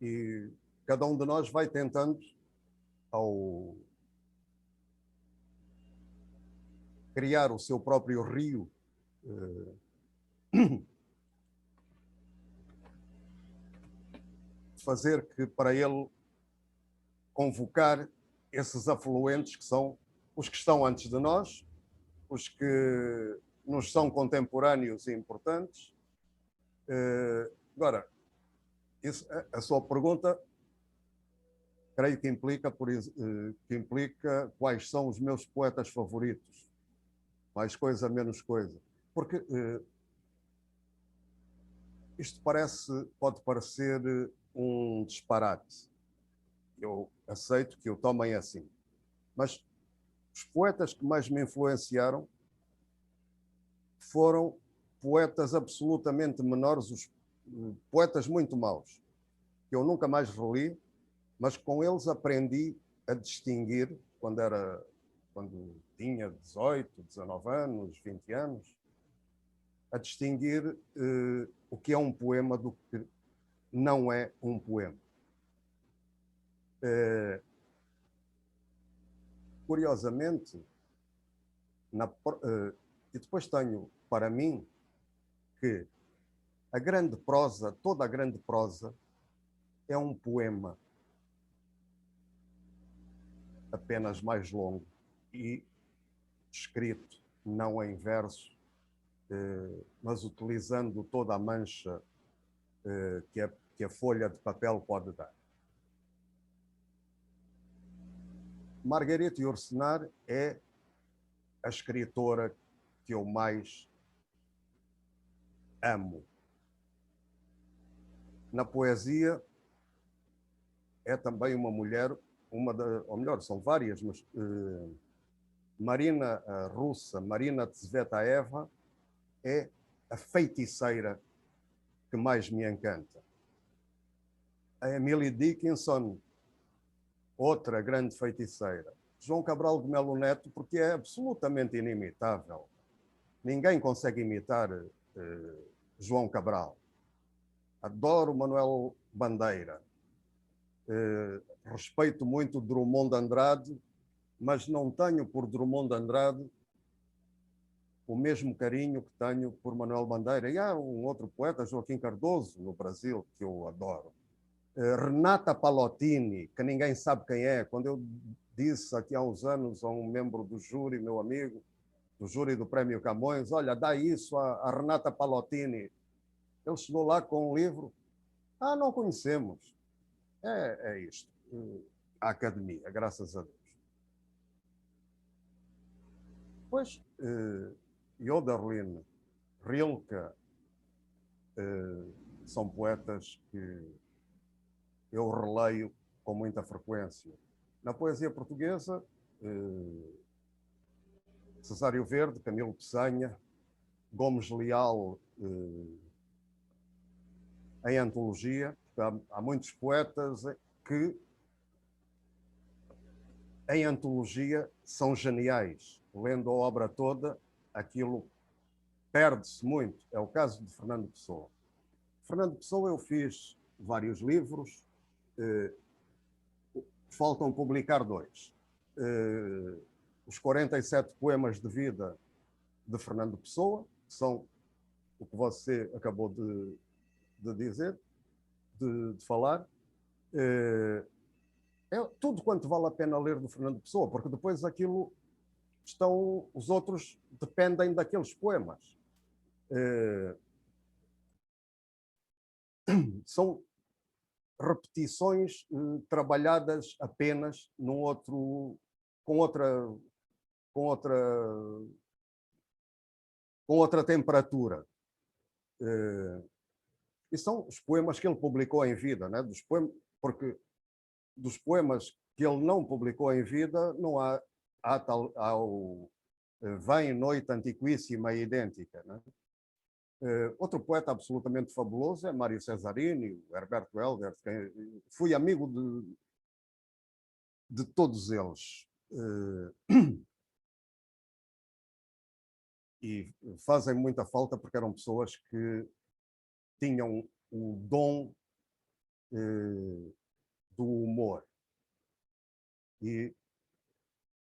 E cada um de nós vai tentando, ao criar o seu próprio rio, fazer que para ele convocar esses afluentes que são os que estão antes de nós, os que nos são contemporâneos e importantes. Agora, a sua pergunta, creio que implica quais são os meus poetas favoritos. Mais coisa, menos coisa. Porque isto pode parecer um disparate, eu aceito que o tomem assim. Mas os poetas que mais me influenciaram foram poetas absolutamente menores, os poetas muito maus, que eu nunca mais reli, mas com eles aprendi a distinguir, quando tinha 18, 19 anos, 20 anos, a distinguir o que é um poema do que não é um poema. Curiosamente, e depois tenho para mim que a grande prosa, toda a grande prosa, é um poema apenas mais longo e escrito, não em verso, mas utilizando toda a mancha que a folha de papel pode dar. Margarete Yourcenar é a escritora que eu mais amo. Na poesia, é também uma mulher, ou melhor, são várias, mas Marina Russa, Marina Tsvetaeva, é a feiticeira que mais me encanta. A Emily Dickinson, outra grande feiticeira. João Cabral de Melo Neto, porque é absolutamente inimitável. Ninguém consegue imitar João Cabral. Adoro Manuel Bandeira. Respeito muito Drummond de Andrade, mas não tenho por Drummond de Andrade o mesmo carinho que tenho por Manuel Bandeira. E há um outro poeta, Joaquim Cardoso, no Brasil, que eu adoro. Renata Palottini, que ninguém sabe quem é. Quando eu disse aqui há uns anos a um membro do júri, meu amigo, do júri do Prémio Camões, olha, dá isso a Renata Palottini. Ele chegou lá com um livro. Ah, não conhecemos. É isto. A academia, graças a Deus. Pois, Hölderlin, Rilke, são poetas que eu releio com muita frequência. Na poesia portuguesa, Cesário Verde, Camilo Peçanha, Gomes Leal, em antologia. Há muitos poetas que, em antologia, são geniais. Lendo a obra toda, aquilo perde-se muito. É o caso de Fernando Pessoa. Fernando Pessoa, eu fiz vários livros, faltam publicar 2. Os 47 poemas de vida de Fernando Pessoa, que são o que você acabou de dizer, de falar. Tudo quanto vale a pena ler do Fernando Pessoa, porque depois aquilo os outros dependem daqueles poemas. São repetições trabalhadas apenas com outra temperatura. E são os poemas que ele publicou em vida, né? Porque dos poemas que ele não publicou em vida, não há o Vem Noite Antiquíssima e Idêntica, né? Outro poeta absolutamente fabuloso é Mário Cesarini, o Herberto Helder. Fui amigo de todos eles. E fazem muita falta porque eram pessoas que tinham o dom do humor. E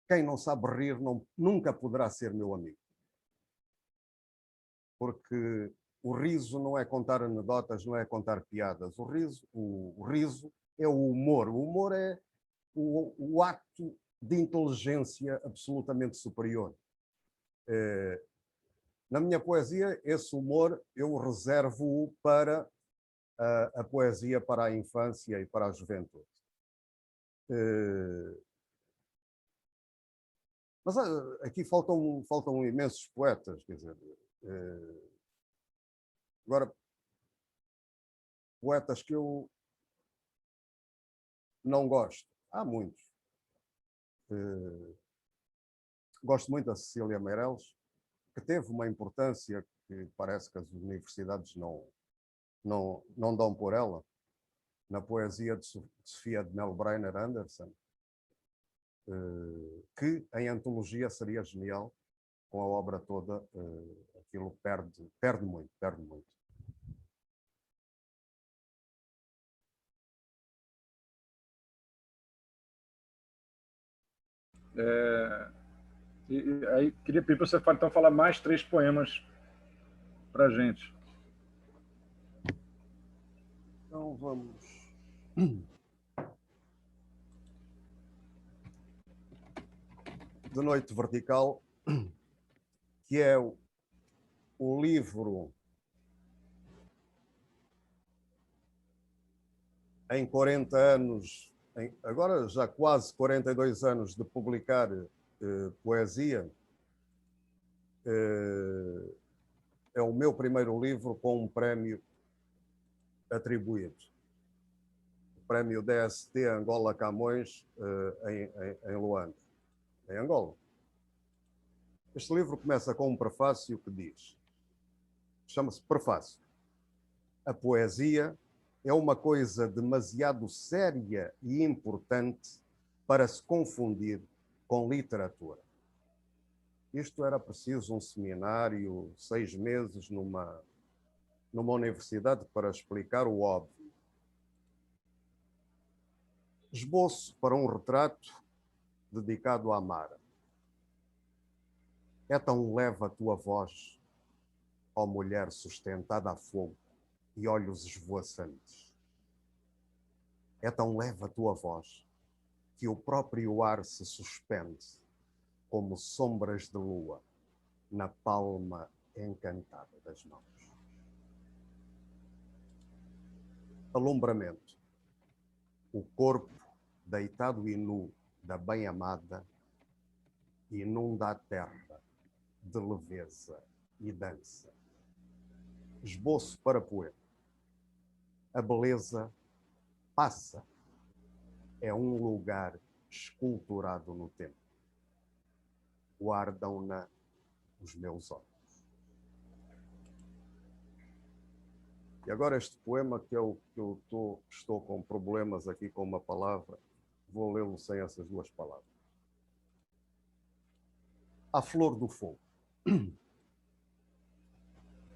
quem não sabe rir nunca poderá ser meu amigo. Porque o riso não é contar anedotas, não é contar piadas. O riso é o humor. O humor é o acto de inteligência absolutamente superior. Na minha poesia, esse humor eu reservo-o para a poesia para a infância e para a juventude. Mas aqui faltam imensos poetas, quer dizer. Agora, poetas que eu não gosto. Há muitos. Gosto muito da Cecília Meirelles, que teve uma importância que parece que as universidades não dão por ela, na poesia de Sofia de Melbrenner Anderson, que em antologia seria genial, com a obra toda, aquilo perde muito. E aí queria pedir para você então falar mais 3 poemas para a gente. Então vamos. De Noite Vertical, que é o livro em 40 anos, agora já quase 42 anos de publicar poesia. É o meu primeiro livro com um prémio atribuído. O prémio DST Angola Camões, em Luanda, em Angola. Este livro começa com um prefácio que diz, chama-se Prefácio: a poesia é uma coisa demasiado séria e importante para se confundir com literatura. Isto era preciso um seminário, 6 meses numa universidade para explicar o óbvio. Esboço para um retrato dedicado à Mara. É tão leve a tua voz, ó mulher sustentada a fogo e olhos esvoaçantes. É tão leve a tua voz que o próprio ar se suspende como sombras de lua na palma encantada das mãos. Alumbramento. O corpo deitado e nu da bem-amada inunda a terra de leveza e dança. Esboço para poema. A beleza passa. É um lugar esculturado no tempo. Guardam-na os meus olhos. E agora este poema que eu estou com problemas aqui com uma palavra, vou lê-lo sem essas 2 palavras. A flor do fogo.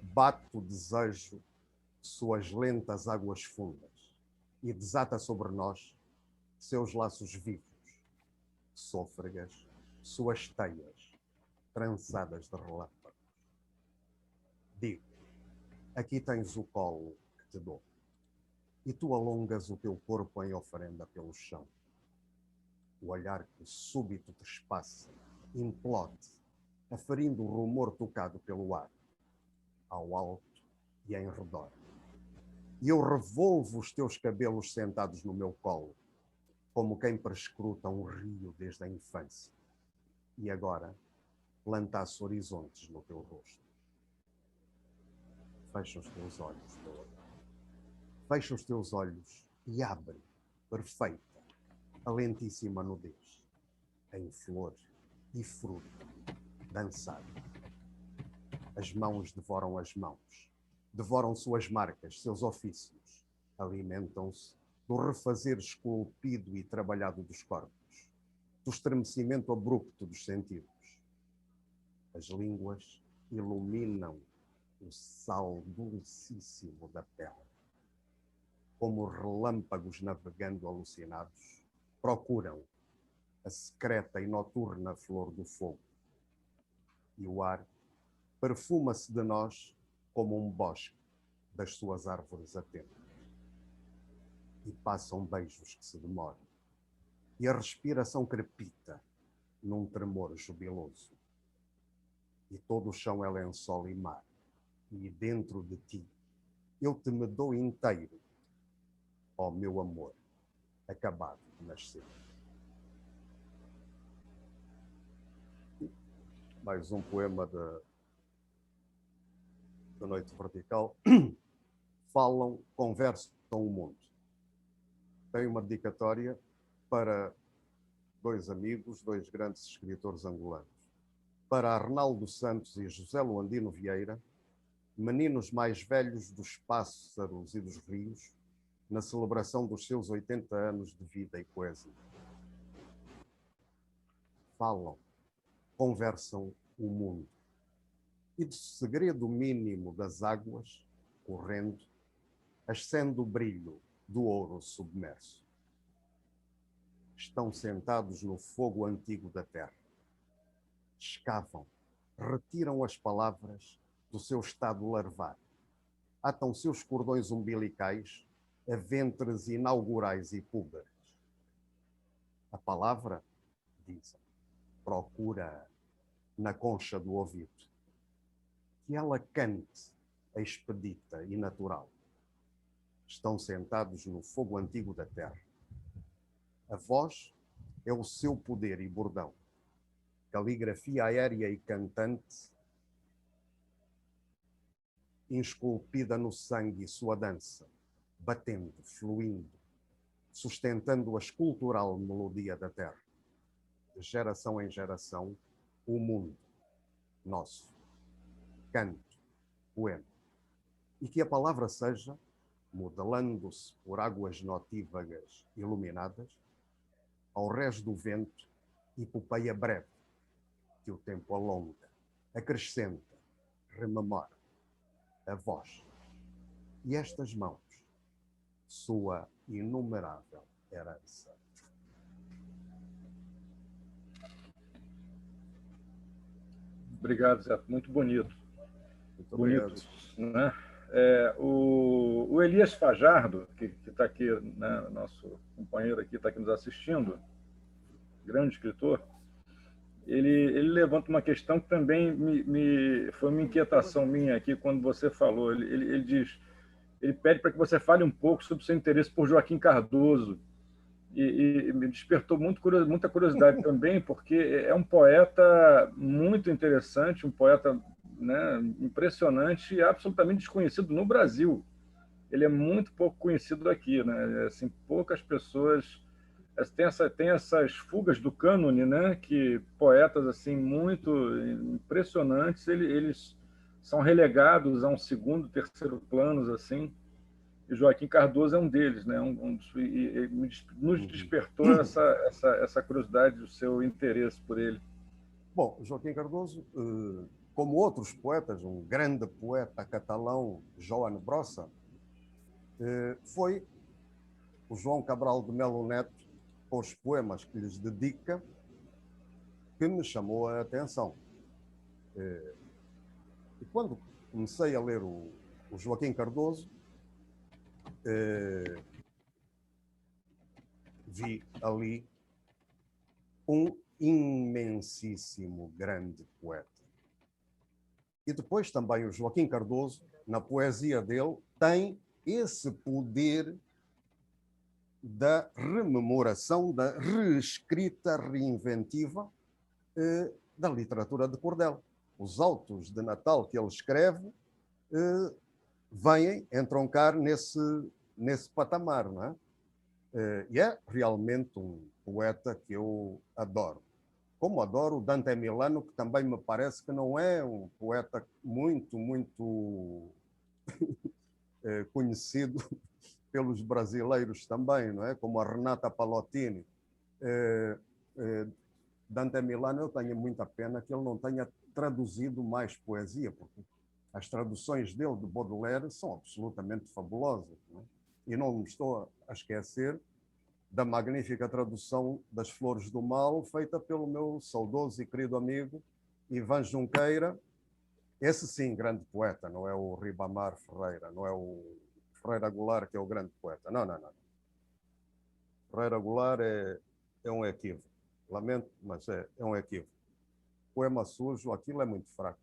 Bate o desejo suas lentas águas fundas e desata sobre nós seus laços vivos, sôfregas, suas teias, trançadas de relâmpagos. Digo, aqui tens o colo que te dou, e tu alongas o teu corpo em oferenda pelo chão. O olhar que súbito te espaça, implode, aferindo o rumor tocado pelo ar, ao alto e em redor. E eu revolvo os teus cabelos sentados no meu colo, como quem prescruta um rio desde a infância. E agora plantasse horizontes no teu rosto. Fecha os teus olhos, Dor. Fecha os teus olhos e abre, perfeita, a lentíssima nudez, em flor e fruto, dançar. As mãos devoram as mãos, devoram suas marcas, seus ofícios, alimentam-se do refazer esculpido e trabalhado dos corpos, do estremecimento abrupto dos sentidos. As línguas iluminam o sal dulcíssimo da pele. Como relâmpagos navegando alucinados, procuram a secreta e noturna flor do fogo. E o ar perfuma-se de nós como um bosque das suas árvores atentas. E passam beijos que se demoram. E a respiração crepita num tremor jubiloso. E todo o chão é lençol e mar. E dentro de ti eu te me dou inteiro, ó meu amor, acabado de nascer. Mais um poema da Noite Vertical. Falam, conversam o mundo. tem uma dedicatória para dois amigos, dois grandes escritores angolanos. Para Arnaldo Santos e José Luandino Vieira, meninos mais velhos dos pássaros e dos rios, na celebração dos seus 80 anos de vida e poesia. Falam, conversam o mundo. E do segredo mínimo das águas, correndo, ascende o brilho do ouro submerso. Estão sentados no fogo antigo da terra. Escavam, retiram as palavras do seu estado larvar. Atam seus cordões umbilicais a ventres inaugurais e púberes. A palavra, dizem, procura na concha do ouvido. Que ela cante a expedita e natural. Estão sentados no fogo antigo da terra. A voz é o seu poder e bordão. Caligrafia aérea e cantante, esculpida no sangue e sua dança, batendo, fluindo, sustentando a escultural melodia da terra. De geração em geração, o mundo nosso, canto, poema. E que a palavra seja, modelando-se por águas notívagas iluminadas, ao rés do vento, epopeia breve, que o tempo alonga, acrescenta, rememora a voz. E estas mãos, sua inumerável herança. Obrigado, Zé. Muito bonito. Muito obrigado. Bonito, né? O Elias Fajardo, que está aqui, né, nosso companheiro aqui, está aqui nos assistindo, grande escritor, ele levanta uma questão que também foi uma inquietação minha aqui quando você falou. Ele diz, ele pede para que você fale um pouco sobre o seu interesse por Joaquim Cardoso, e me despertou muita curiosidade também, porque é um poeta muito interessante, um poeta, né, impressionante e absolutamente desconhecido no Brasil. Ele é muito pouco conhecido aqui, né? Assim, poucas pessoas tem essas fugas do cânone, né? Que poetas assim muito impressionantes, eles são relegados a um segundo, terceiro planos assim. E Joaquim Cardoso é um deles, né? Nos despertou essa curiosidade, o seu interesse por ele. Bom, Joaquim Cardoso, como outros poetas, um grande poeta catalão, Joan Brossa, foi o João Cabral de Melo Neto, com os poemas que lhes dedica, que me chamou a atenção. E quando comecei a ler o Joaquim Cardoso, vi ali um imensíssimo grande poeta. E depois também o Joaquim Cardoso, na poesia dele, tem esse poder da rememoração, da reescrita, reinventiva da literatura de cordel. Os autos de Natal que ele escreve vêm entroncar nesse patamar, não é? E é realmente um poeta que eu adoro. Como adoro o Dante Milano, que também me parece que não é um poeta muito conhecido pelos brasileiros também, não é? Como a Renata Palottini. Dante Milano, eu tenho muita pena que ele não tenha traduzido mais poesia, porque as traduções dele de Baudelaire são absolutamente fabulosas, não é? E não me estou a esquecer da magnífica tradução das Flores do Mal, feita pelo meu saudoso e querido amigo Ivan Junqueira. Esse sim, grande poeta, não é o Ribamar Ferreira, não é o Ferreira Goulart que é o grande poeta. Não. Ferreira Goulart é um equívoco. Lamento, mas é um equívoco. Poema sujo, aquilo é muito fraco.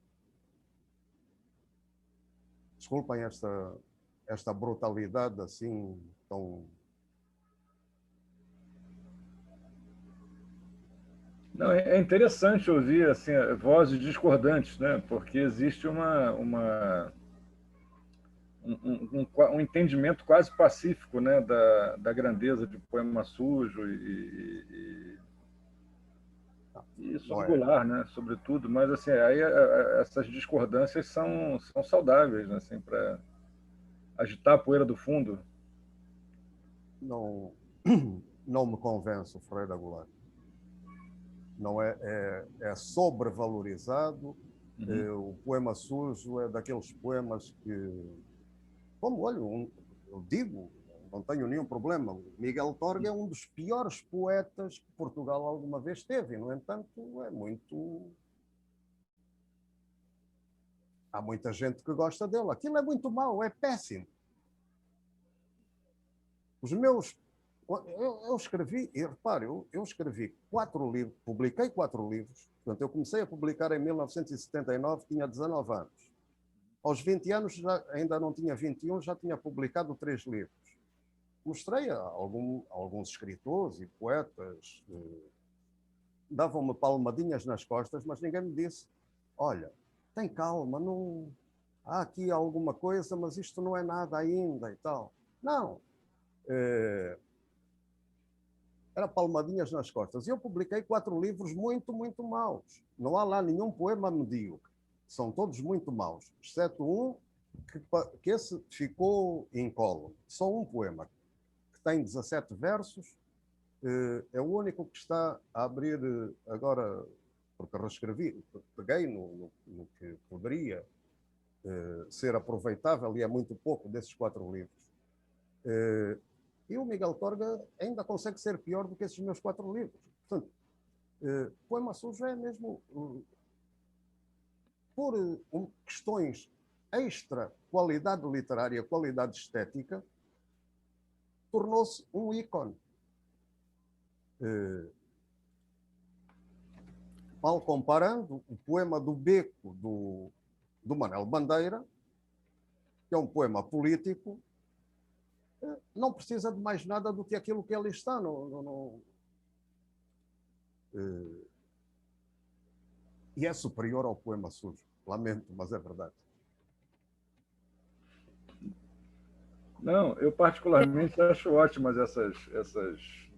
Desculpem esta brutalidade assim tão... Não, é interessante ouvir assim, vozes discordantes, né? Porque existe uma um entendimento quase pacífico, né, da grandeza de Poema Sujo e singular, né, sobretudo. Mas assim, aí essas discordâncias são saudáveis, né, assim, para agitar a poeira do fundo. Não me convence o Ferreira Goulart. Não é sobrevalorizado. O Poema Sujo é daqueles poemas que, como olha, eu digo, não tenho nenhum problema. O Miguel Torga é um dos piores poetas que Portugal alguma vez teve. No entanto, há muita gente que gosta dele. Aquilo é muito mau, é péssimo. Eu escrevi, e repare, eu escrevi 4 livros, publiquei 4 livros. Portanto, eu comecei a publicar em 1979, tinha 19 anos. Aos 20 anos, ainda não tinha 21, já tinha publicado 3 livros. Mostrei a alguns escritores e poetas, davam-me palmadinhas nas costas, mas ninguém me disse, olha, tem calma, não... há aqui alguma coisa, mas isto não é nada ainda e tal. Não. Era palmadinhas nas costas. E eu publiquei 4 livros muito, muito maus. Não há lá nenhum poema medíocre. São todos muito maus, exceto um que esse ficou incólume. Só um poema, que tem 17 versos, é o único que está a abrir agora, porque reescrevi, peguei no que poderia ser aproveitável, e é muito pouco desses 4 livros. E o Miguel Torga ainda consegue ser pior do que esses meus 4 livros. Portanto, Poema Sujo é mesmo, por questões extra qualidade literária, qualidade estética, tornou-se um ícone. Mal comparando, o poema do Beco, do Manuel Bandeira, que é um poema político, não precisa de mais nada do que aquilo que ali está. E é superior ao Poema Sujo. Lamento, mas é verdade. Não, eu particularmente acho ótimas essas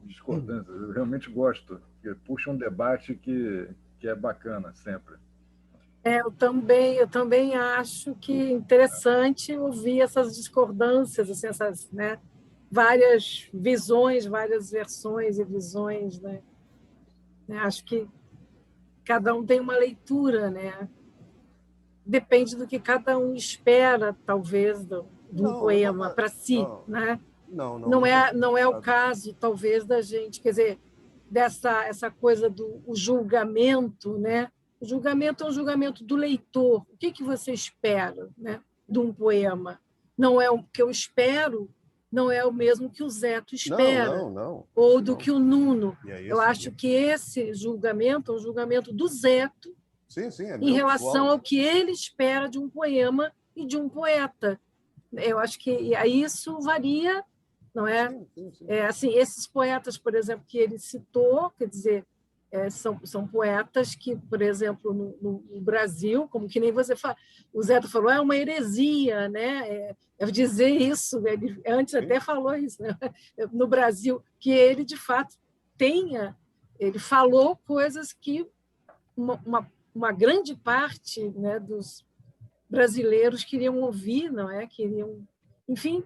discordâncias. Eu realmente gosto, porque puxa um debate que é bacana sempre. Eu também acho que é interessante ouvir essas discordâncias, assim, essas, né, várias visões, várias versões e visões, né? Acho que cada um tem uma leitura, né? Depende do que cada um espera, talvez, de um poema para si, né? Não é o caso, talvez, da gente, quer dizer, essa coisa do julgamento, né? O julgamento é um julgamento do leitor. O que você espera, né, de um poema? Não é o que eu espero, não é o mesmo que o Zeto espera, ou do que o Nuno. Eu acho que esse julgamento é um julgamento do Zeto, em relação ao que ele espera de um poema e de um poeta. Eu acho que isso varia, não é? Assim, esses poetas, por exemplo, que ele citou, quer dizer, são poetas que, por exemplo, no Brasil, como que nem você fala, o Zeto falou, é uma heresia, né? Dizer isso, ele antes até falou isso, né? No Brasil, que ele, de fato, ele falou coisas que uma grande parte, né, dos brasileiros queriam ouvir, não é? Queriam, enfim,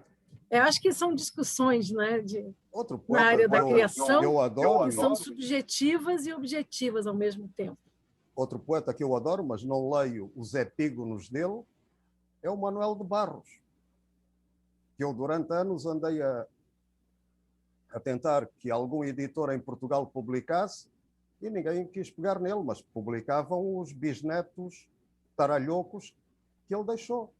acho que são discussões, né, na área da criação, que são subjetivas e objetivas ao mesmo tempo. Outro poeta que eu adoro, mas não leio os epígonos dele, é o Manuel de Barros, que eu durante anos andei a tentar que algum editor em Portugal publicasse, e ninguém quis pegar nele, mas publicavam os bisnetos taralhocos que ele deixou.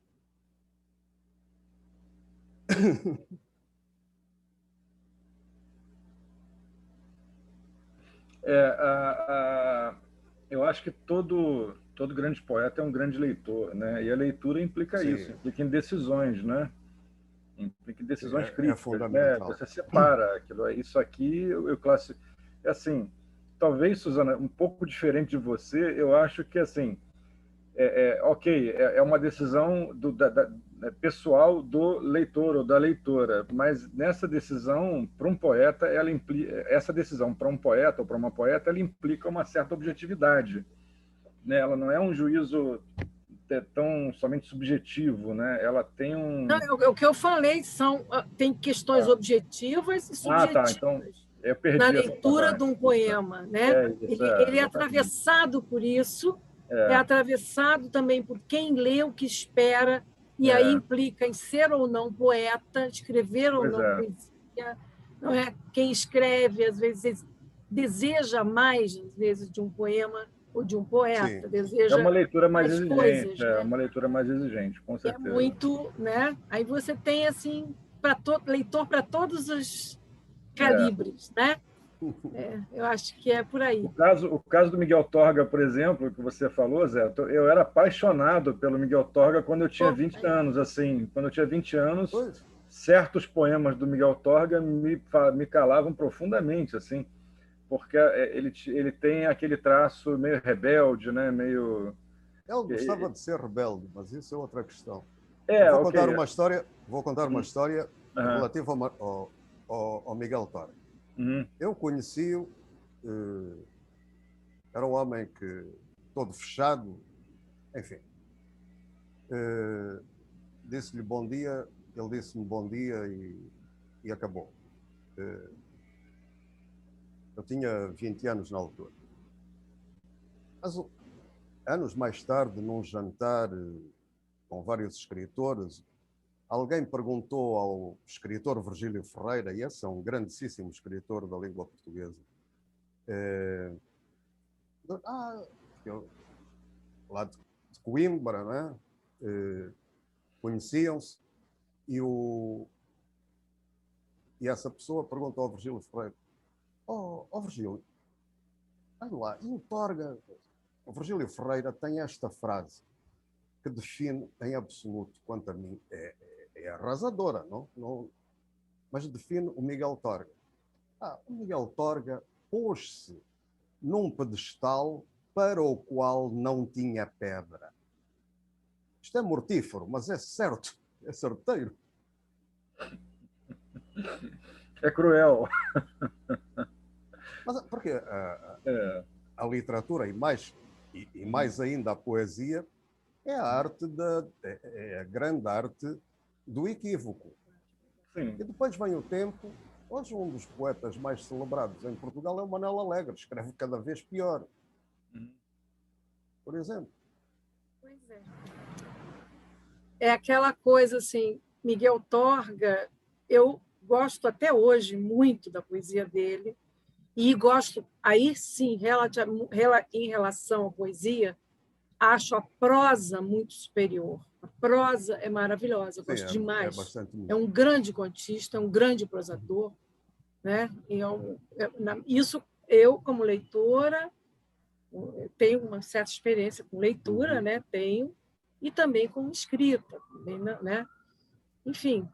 Eu acho que todo grande poeta é um grande leitor, né? E a leitura implica isso, implica em decisões, né? Implica em decisões críticas, né? Você separa aquilo, isso aqui eu classifico. Assim, talvez, Suzana, um pouco diferente de você, eu acho que assim ok, é uma decisão pessoal do leitor ou da leitora, mas nessa decisão, para um poeta, essa decisão para um poeta ou para uma poeta, ela implica uma certa objetividade, né? Ela não é um juízo tão somente subjetivo, né? Ela tem Não, o que eu falei tem questões objetivas e tá. Então, subjetivas eu na perdi essa leitura de parte. um poema, né? Isso, Ele é exatamente. atravessado por isso, é atravessado também por quem lê o que espera, e aí implica em ser ou não poeta, escrever ou Pois não é. poesia. Não é? Quem escreve, às vezes, deseja mais, às vezes, de um poema ou de um poeta, Sim. É deseja uma leitura mais mais coisas, exigente, né? uma leitura mais exigente, com Que é certeza. muito, né? Aí você tem assim leitor para todos os É. calibres, né? Eu acho que é por aí. O caso do Miguel Torga, por exemplo, que você falou, Zé, eu era apaixonado pelo Miguel Torga quando eu tinha 20 anos, assim, quando eu tinha 20 anos, Pois. certos poemas do Miguel Torga me calavam profundamente, assim, porque ele tem aquele traço meio rebelde, né, meio... Ele gostava de ser rebelde, mas isso é outra questão. É, Vou ok. contar uma história relativa ao Miguel Torga. Eu conheci-o, era um homem todo fechado, enfim. Disse-lhe bom dia, ele disse-me bom dia e acabou. Eu tinha 20 anos na altura. Mas anos mais tarde, num jantar com vários escritores, alguém perguntou ao escritor Virgílio Ferreira, e esse é um grandíssimo escritor da língua portuguesa, lá de Coimbra, não é? Conheciam-se, e essa pessoa perguntou ao Virgílio Ferreira: Virgílio, olha lá, e o Torga? O Virgílio Ferreira tem esta frase que define em absoluto, quanto a mim, é arrasadora, não? Mas define o Miguel Torga. O Miguel Torga pôs-se num pedestal para o qual não tinha pedra. Isto é mortífero, mas é certo, é certeiro. É cruel. Mas porque a literatura e mais ainda a poesia é a arte é a grande arte do equívoco. Sim. E depois vem o tempo. Hoje um dos poetas mais celebrados em Portugal é o Manel Alegre, escreve cada vez pior. Por exemplo. Pois é. É aquela coisa assim, Miguel Torga, eu gosto até hoje muito da poesia dele, e gosto, aí sim, em relação à poesia, acho a prosa muito superior. A prosa é maravilhosa, eu gosto demais. Bastante é um grande contista, é um grande prosador, né? Isso eu, como leitora, tenho uma certa experiência com leitura, né? Tenho, e também com escrita, né? Enfim,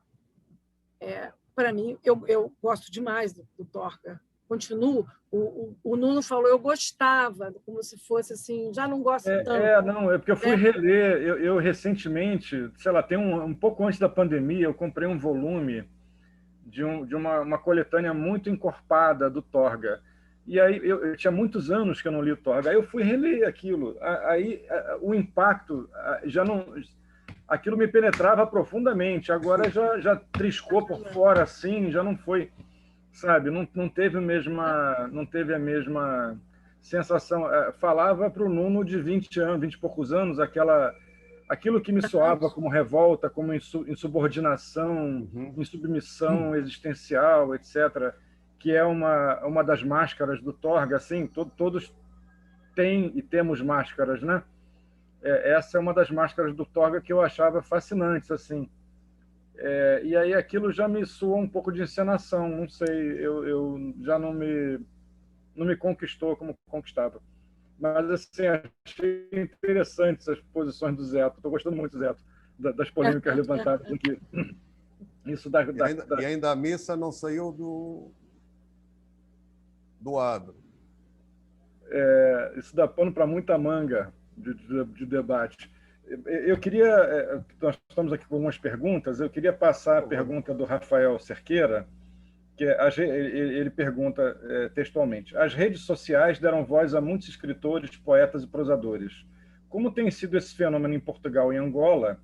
para mim, eu gosto demais do Torga. Continuo. O Nuno falou, eu gostava, como se fosse assim, já não gosto tanto. Não, é porque eu fui reler, eu recentemente, sei lá, tem um pouco antes da pandemia, eu comprei um volume de uma coletânea muito encorpada do Torga. E aí eu tinha muitos anos que eu não li o Torga. Aí eu fui reler aquilo. Aí o impacto já não, aquilo me penetrava profundamente. Agora já triscou por fora assim, já não foi, sabe? Não teve a mesma sensação. Falava para o Nuno de 20 anos, 20 e poucos anos, aquilo que me soava como revolta, como insubordinação, insubmissão existencial, etc., que é uma das máscaras do Torga. Assim, todos têm e temos máscaras, né? Essa é uma das máscaras do Torga que eu achava fascinantes, assim. E aí aquilo já me soa um pouco de encenação, não sei, eu já não me conquistou como conquistava. Mas, assim, achei interessantes as posições do Zé. Estou gostando muito do Zé, das polêmicas levantadas aqui. Isso E ainda a missa não saiu do adro. Isso dá pano para muita manga. de debate. Eu queria, nós estamos aqui com algumas perguntas, eu queria passar a pergunta do Rafael Cerqueira, que ele pergunta textualmente: as redes sociais deram voz a muitos escritores, poetas e prosadores. Como tem sido esse fenômeno em Portugal e Angola?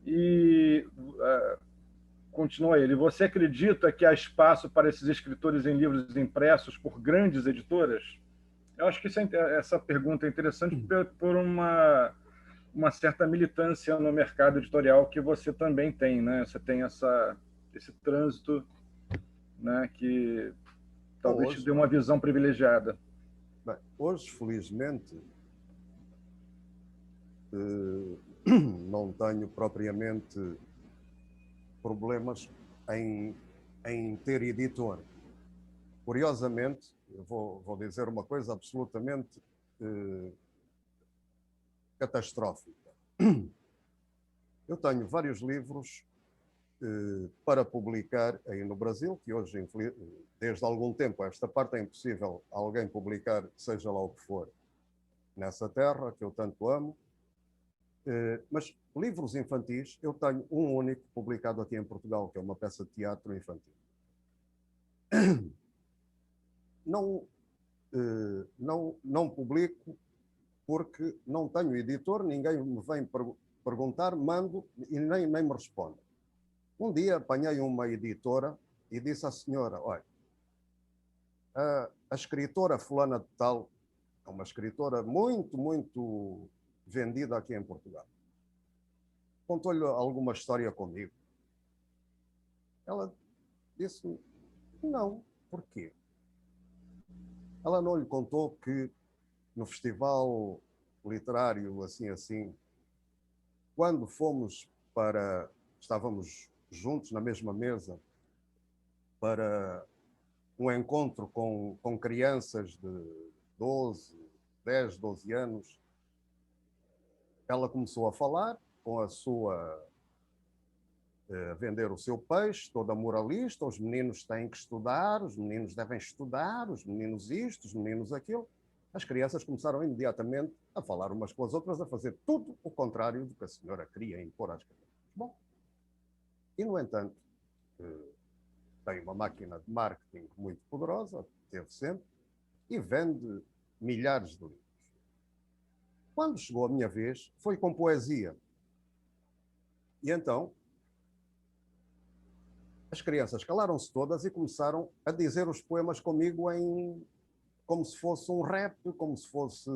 E continua ele: você acredita que há espaço para esses escritores em livros impressos por grandes editoras? Eu acho que essa pergunta é interessante por uma certa militância no mercado editorial que você também tem, né? Você tem esse trânsito, né, que talvez te dê uma visão privilegiada. Bem, hoje, felizmente, não tenho propriamente problemas em ter editor. Curiosamente, eu vou dizer uma coisa absolutamente catastrófica. Eu tenho vários livros para publicar aí no Brasil, que hoje, desde algum tempo, esta parte é impossível alguém publicar, seja lá o que for, nessa terra que eu tanto amo. Mas livros infantis, eu tenho um único publicado aqui em Portugal, que é uma peça de teatro infantil. Não publico porque não tenho editor, ninguém me vem perguntar, mando e nem me responde. Um dia apanhei uma editora e disse à senhora: olha, a escritora fulana de tal é uma escritora muito, muito vendida aqui em Portugal. Contou-lhe alguma história comigo? Ela disse: não. Porquê? Ela não lhe contou que no festival literário assim, quando estávamos juntos na mesma mesa para um encontro com crianças de 10, 12 anos, ela começou a falar com a vender o seu peixe, toda moralista: os meninos têm que estudar, os meninos devem estudar, os meninos isto, os meninos aquilo. As crianças começaram imediatamente a falar umas com as outras, a fazer tudo o contrário do que a senhora queria impor às crianças. Bom, e no entanto, tem uma máquina de marketing muito poderosa, teve sempre, e vende milhares de livros. Quando chegou a minha vez, foi com poesia. E então, as crianças calaram-se todas e começaram a dizer os poemas comigo como se fosse um rap, como se fosse...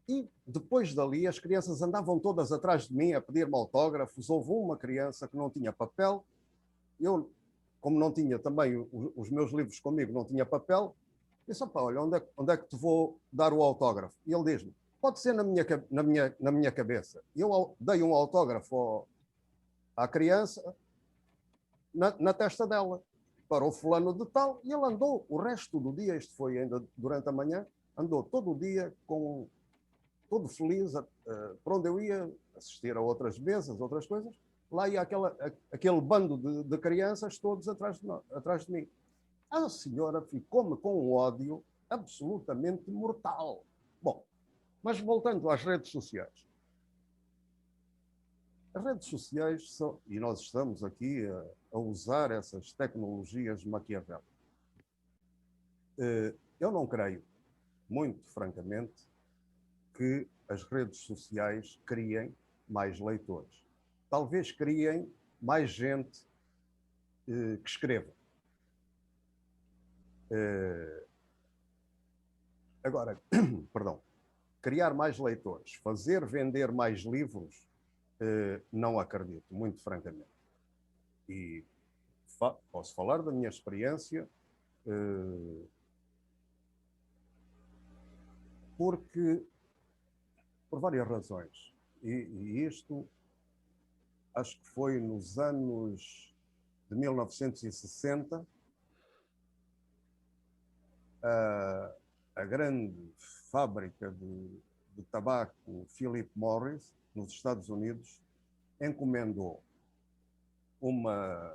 E depois dali as crianças andavam todas atrás de mim a pedir-me autógrafos. Houve uma criança que não tinha papel. Eu, como não tinha também os meus livros comigo, não tinha papel, disse: opa, olha, onde é que te vou dar o autógrafo? E ele diz-me: pode ser na minha cabeça. E eu dei um autógrafo à criança na testa dela, para o fulano de tal, e ele andou o resto do dia, isto foi ainda durante a manhã, andou todo o dia todo feliz, para onde eu ia assistir a outras mesas, outras coisas, lá ia aquele bando de crianças todos atrás de mim. A senhora ficou-me com um ódio absolutamente mortal. Bom, mas voltando às redes sociais. As redes sociais são, e nós estamos aqui a usar essas tecnologias maquiavélicas. Eu não creio, muito francamente, que as redes sociais criem mais leitores. Talvez criem mais gente que escreva. Agora, perdão, criar mais leitores, fazer vender mais livros, não acredito, muito francamente. E posso falar da minha experiência, porque, por várias razões, e isto acho que foi nos anos de 1960, a grande fábrica de tabaco Philip Morris, nos Estados Unidos, encomendou uma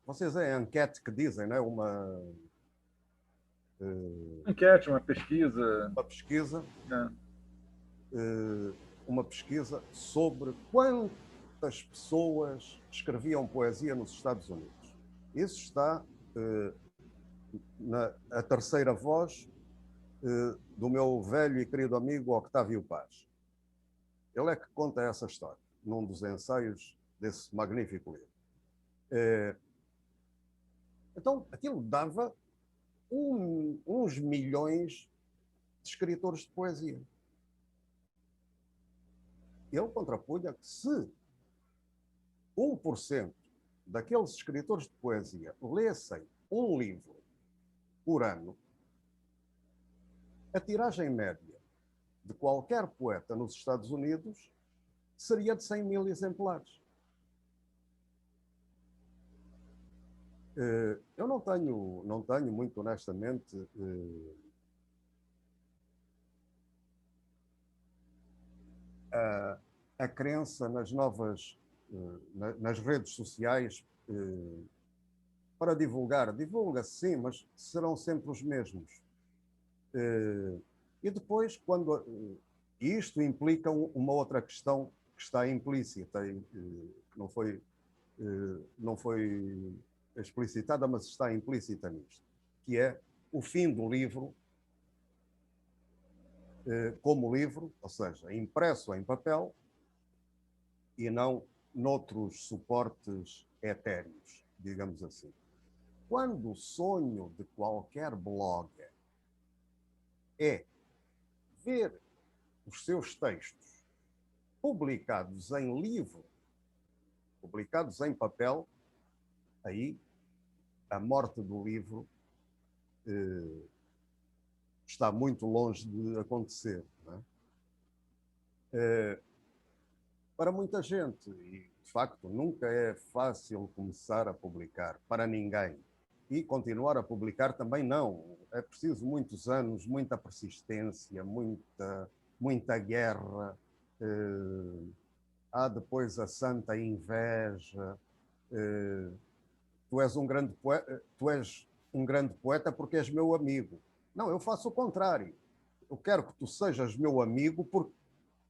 Vocês é a enquete que dizem, não é? Enquete, uma pesquisa. Uma pesquisa. É. Uma pesquisa sobre quantas pessoas escreviam poesia nos Estados Unidos. Isso está na a terceira voz do meu velho e querido amigo Octávio Paz. Ele é que conta essa história, num dos ensaios desse magnífico livro. Então, aquilo dava uns milhões de escritores de poesia. Ele contrapunha que se 1% daqueles escritores de poesia lessem um livro por ano, a tiragem média de qualquer poeta nos Estados Unidos seria de 100 mil exemplares. Eu não tenho muito honestamente a crença nas novas, nas redes sociais para divulgar. Divulga-se sim, mas serão sempre os mesmos. E depois, quando isto implica uma outra questão que está implícita, não foi explicitada, mas está implícita nisto, que é o fim do livro como livro, ou seja, impresso em papel e não noutros suportes etéreos, digamos assim. Quando o sonho de qualquer blogger é ver os seus textos publicados em livro, publicados em papel, aí a morte do livro está muito longe de acontecer. Não é? Para muita gente, e de facto nunca é fácil começar a publicar, para ninguém. E continuar a publicar também não. É preciso muitos anos, muita persistência, muita guerra. Há depois a santa inveja. Tu és um grande poeta porque és meu amigo. Não, eu faço o contrário. Eu quero que tu sejas meu amigo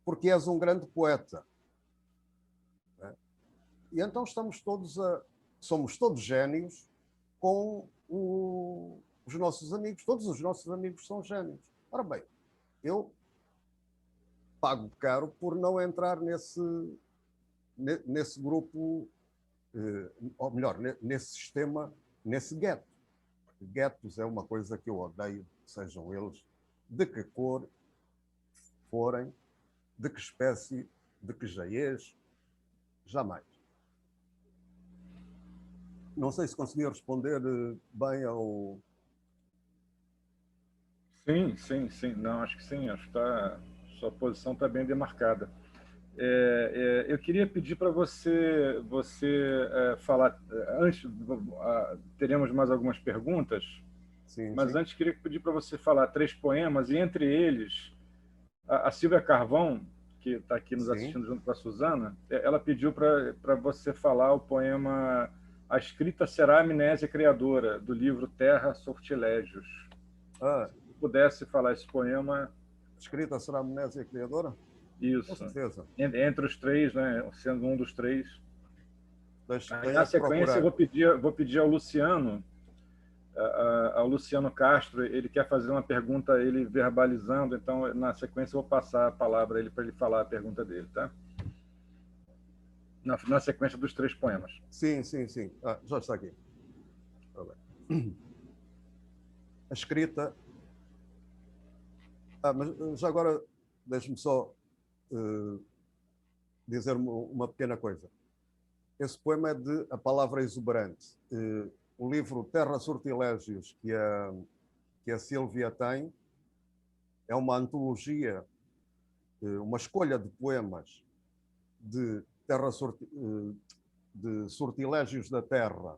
porque és um grande poeta. E então somos todos génios com os nossos amigos. Todos os nossos amigos são génios. Ora bem, eu pago caro por não entrar nesse grupo, ou melhor, nesse sistema, nesse gueto. Guetos é uma coisa que eu odeio, sejam eles de que cor forem, de que espécie, de que jaez, jamais. Não sei se consegui responder bem ao... Sim. Não, acho que sim. Acho que sua posição está bem demarcada. Eu queria pedir para você falar... Antes, teremos mais algumas perguntas, mas antes queria pedir para você falar 3 poemas, e entre eles, a Silvia Carvão, que está aqui nos assistindo junto com a Suzana, ela pediu para você falar o poema A Escrita Será a Amnésia Criadora, do livro Terra, Sortilégios. Se pudesse falar esse poema... Escrita Será a Amnésia Criadora? Isso. Com certeza. Entre os 3, né? Sendo um dos 3. Na sequência, eu vou pedir ao Luciano, ao Luciano Castro, ele quer fazer uma pergunta, ele verbalizando, então, na sequência, eu vou passar a palavra a ele para ele falar a pergunta dele, tá? Na sequência dos 3 poemas. Sim. Já está aqui. A escrita... mas já agora, deixe-me só dizer uma pequena coisa. Esse poema é de A Palavra Exuberante. O livro Terra Sortilégios, que a Sílvia tem, é uma antologia, uma escolha de poemas de Sortilégios da Terra,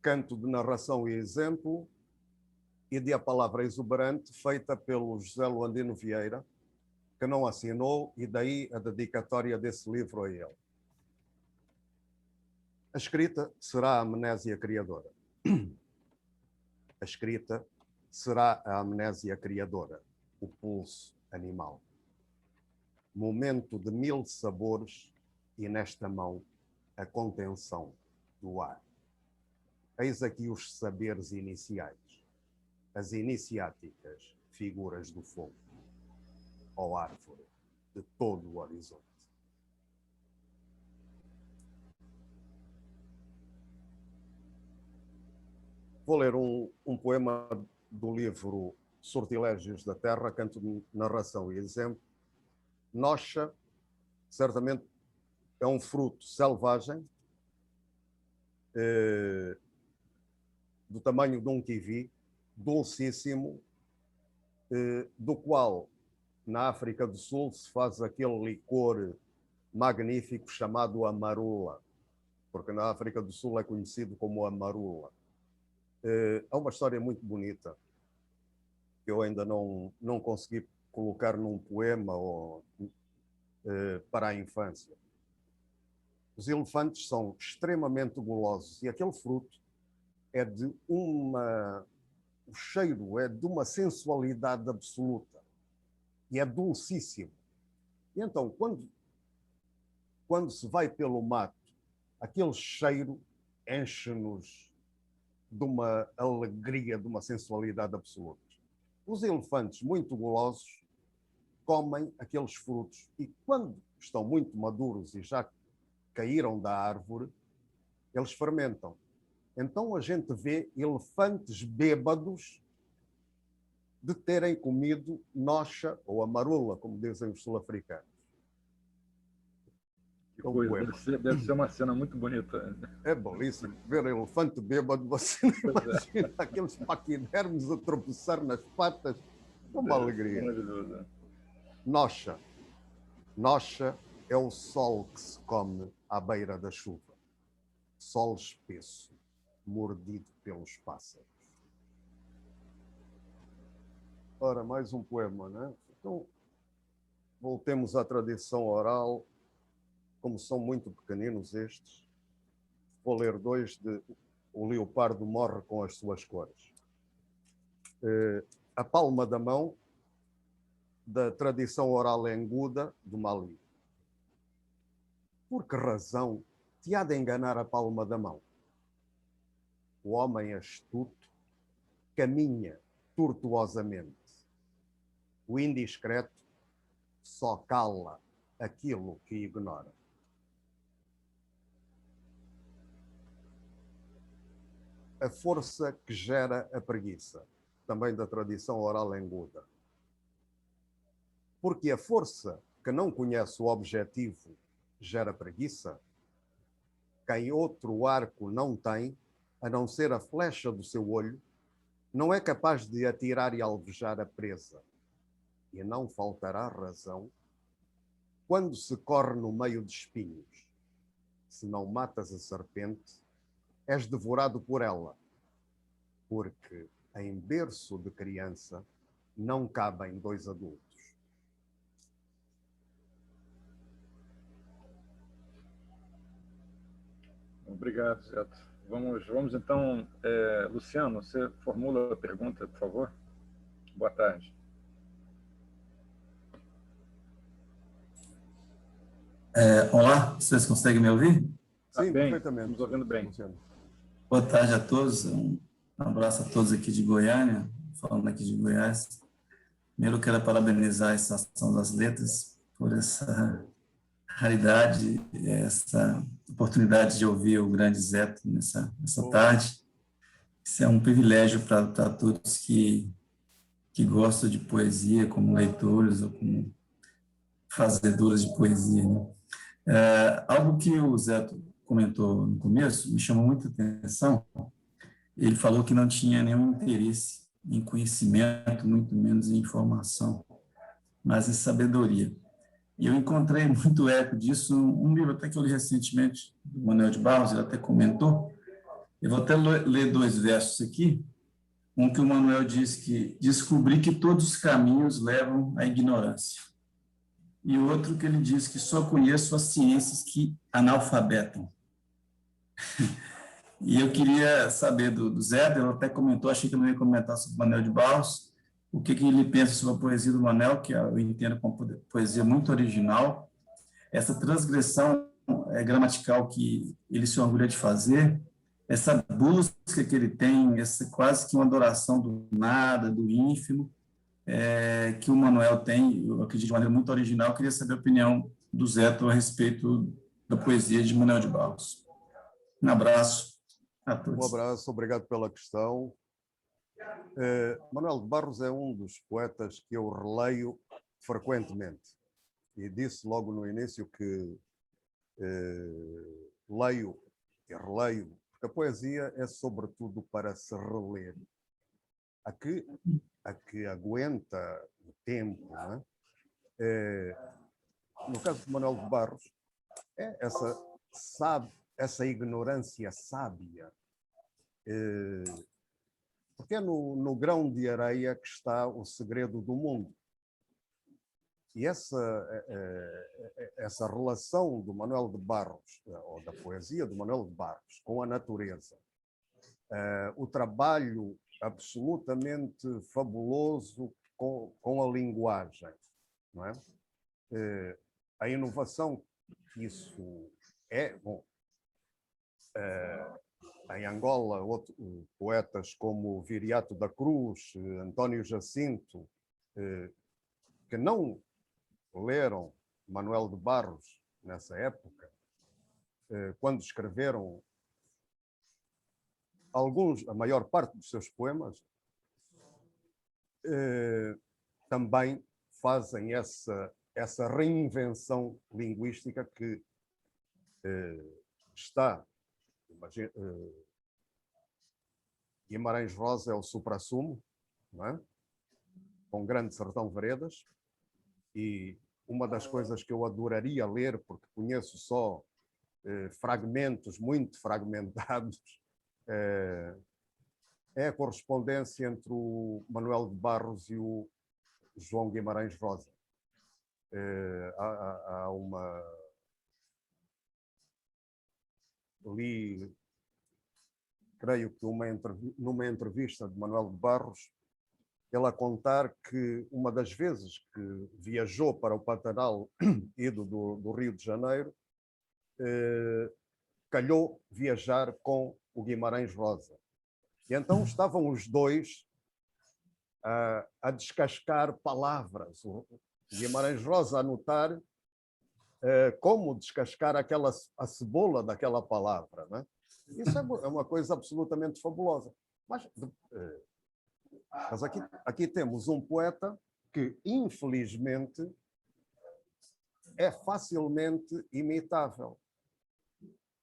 Canto de Narração e Exemplo, e de A Palavra Exuberante, feita pelo José Luandino Vieira, que não assinou, e daí a dedicatória desse livro a ele. A escrita será a amnésia criadora. A escrita será a amnésia criadora, o pulso animal. Momento de 1000 sabores e nesta mão a contenção do ar. Eis aqui os saberes iniciais, as iniciáticas figuras do fogo, ó árvore de todo o horizonte. Vou ler um poema do livro Sortilégios da Terra, canto de narração e exemplo. Noxa, certamente, é um fruto selvagem, do tamanho de um kiwi, dulcíssimo, do qual, na África do Sul, se faz aquele licor magnífico chamado amarula, porque na África do Sul é conhecido como amarula. Há uma história muito bonita que eu ainda não consegui colocar num poema ou para a infância. Os elefantes são extremamente golosos e aquele fruto é de o cheiro é de uma sensualidade absoluta e é dulcíssimo. E então, quando se vai pelo mato, aquele cheiro enche-nos de uma alegria, de uma sensualidade absoluta. Os elefantes, muito golosos, comem aqueles frutos e quando estão muito maduros e já caíram da árvore, eles fermentam. Então a gente vê elefantes bêbados de terem comido noxa ou amarula, como dizem os sul-africanos. Que coisa, deve ser uma cena muito bonita. É belíssimo. Ver elefante bêbado, você não imagina aqueles paquidermos a tropeçar nas patas. Uma alegria. Maravilhoso. Noxa. Noxa é o sol que se come à beira da chuva. Sol espesso, mordido pelos pássaros. Ora, mais um poema, não é? Então, voltemos à tradição oral. Como são muito pequeninos estes, vou ler dois de O Leopardo Morre com as Suas Cores. A Palma da Mão, da tradição oral enguda do Mali. Por que razão te há de enganar a palma da mão? O homem astuto caminha tortuosamente. O indiscreto só cala aquilo que ignora. A força que gera a preguiça, também da tradição oral enguda. Porque a força que não conhece o objetivo gera preguiça. Quem outro arco não tem, a não ser a flecha do seu olho, não é capaz de atirar e alvejar a presa. E não faltará razão quando se corre no meio de espinhos. Se não matas a serpente, és devorado por ela, porque em berço de criança não cabem dois adultos. Obrigado, Zeto. Vamos então, Luciano, você formula a pergunta, por favor? Boa tarde. Olá, vocês conseguem me ouvir? Sim, bem, perfeitamente. Estamos ouvindo bem. Luciano. Boa tarde a todos. Um abraço a todos aqui de Goiânia, falando aqui de Goiás. Primeiro, eu quero parabenizar a Estação das Letras por essa raridade, essa oportunidade de ouvir o grande Zeto nessa tarde. Isso é um privilégio para todos que gostam de poesia, como leitores ou como fazedores de poesia, né? Algo que o Zeto comentou no começo me chamou muita atenção. Ele falou que não tinha nenhum interesse em conhecimento, muito menos em informação, mas em sabedoria. E eu encontrei muito eco disso num livro até que eu li recentemente, do Manuel de Barros, ele até comentou. Eu vou até ler dois versos aqui. Um que o Manuel diz que descobri que todos os caminhos levam à ignorância. E outro que ele diz que só conheço as ciências que analfabetam. E eu queria saber do Zé, ele até comentou, achei que ele não ia comentar sobre o Manuel de Barros, o que ele pensa sobre a poesia do Manuel, que eu entendo como poesia muito original, essa transgressão gramatical que ele se orgulha de fazer, essa busca que ele tem, essa quase que uma adoração do nada, do ínfimo, que o Manuel tem, eu acredito de maneira muito original. Eu queria saber a opinião do Zé a respeito da poesia de Manuel de Barros. Um abraço a todos. Um abraço, obrigado pela questão. Manuel de Barros é um dos poetas que eu releio frequentemente. E disse logo no início que leio e releio, porque a poesia é sobretudo para se reler. A que aguenta o tempo, não é? No caso de Manuel de Barros, é essa ignorância sábia, porque é no grão de areia que está o segredo do mundo. E essa relação do Manuel de Barros, ou da poesia do Manuel de Barros, com a natureza, o trabalho absolutamente fabuloso com a linguagem, não é? A inovação que isso é, bom, em Angola, poetas como Viriato da Cruz, António Jacinto, que não leram Manuel de Barros nessa época, quando escreveram a maior parte dos seus poemas, também fazem essa reinvenção linguística que está. Guimarães Rosa é o suprassumo, não é? Com Grande Sertão Veredas, e uma das coisas que eu adoraria ler, porque conheço só fragmentos muito fragmentados, é a correspondência entre o Manuel de Barros e o João Guimarães Rosa. Há li, creio que numa entrevista de Manuel de Barros, ele a contar que uma das vezes que viajou para o Pantanal, ido do Rio de Janeiro, calhou viajar com o Guimarães Rosa. E então estavam os dois a descascar palavras. O Guimarães Rosa a notar como descascar a cebola daquela palavra, né? Isso é uma coisa absolutamente fabulosa. Mas aqui temos um poeta que, infelizmente, é facilmente imitável.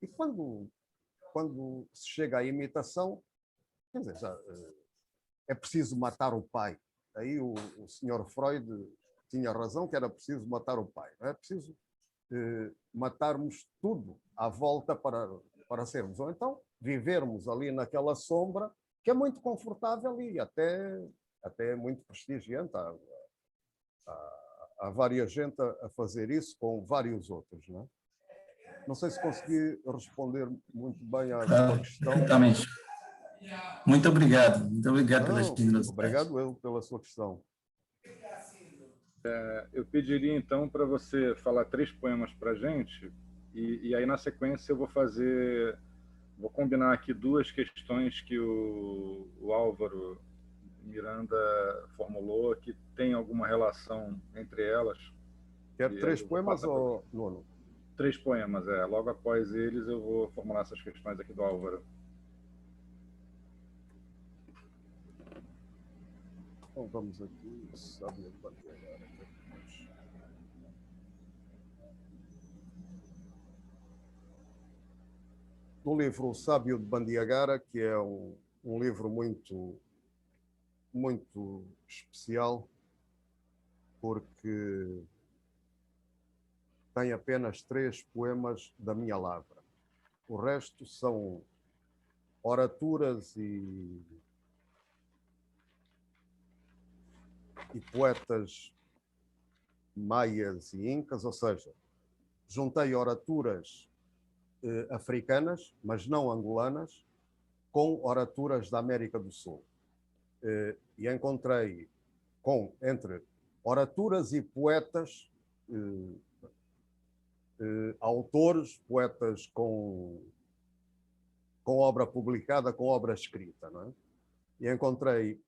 E quando se chega à imitação, quer dizer, é preciso matar o pai. Aí o senhor Freud tinha razão que era preciso matar o pai. Não é preciso matarmos tudo à volta para sermos. Ou então vivermos ali naquela sombra, que é muito confortável e até muito prestigiante. Há várias gente a fazer isso com vários outros, não é? Não sei se consegui responder muito bem à sua questão. Perfeitamente. Muito obrigado pela generosidade. Obrigado eu pela sua questão. Eu pediria, então, para você falar 3 poemas para a gente, e aí, na sequência, eu vou combinar aqui 2 questões que o Álvaro Miranda formulou, que tem alguma relação entre elas. Quer 3 poemas ou Nuno? 3 poemas, logo após eles eu vou formular essas questões aqui do Álvaro. Então vamos aqui, Sábio de Bandeira. No livro O Sábio de Bandiagara, que é um livro muito, muito especial, porque tem apenas 3 poemas da minha lavra. O resto são oraturas e poetas maias e incas, ou seja, juntei oraturas africanas, mas não angolanas, com oraturas da América do Sul. E encontrei entre oraturas e poetas, autores, poetas com obra publicada, com obra escrita, não é? E encontrei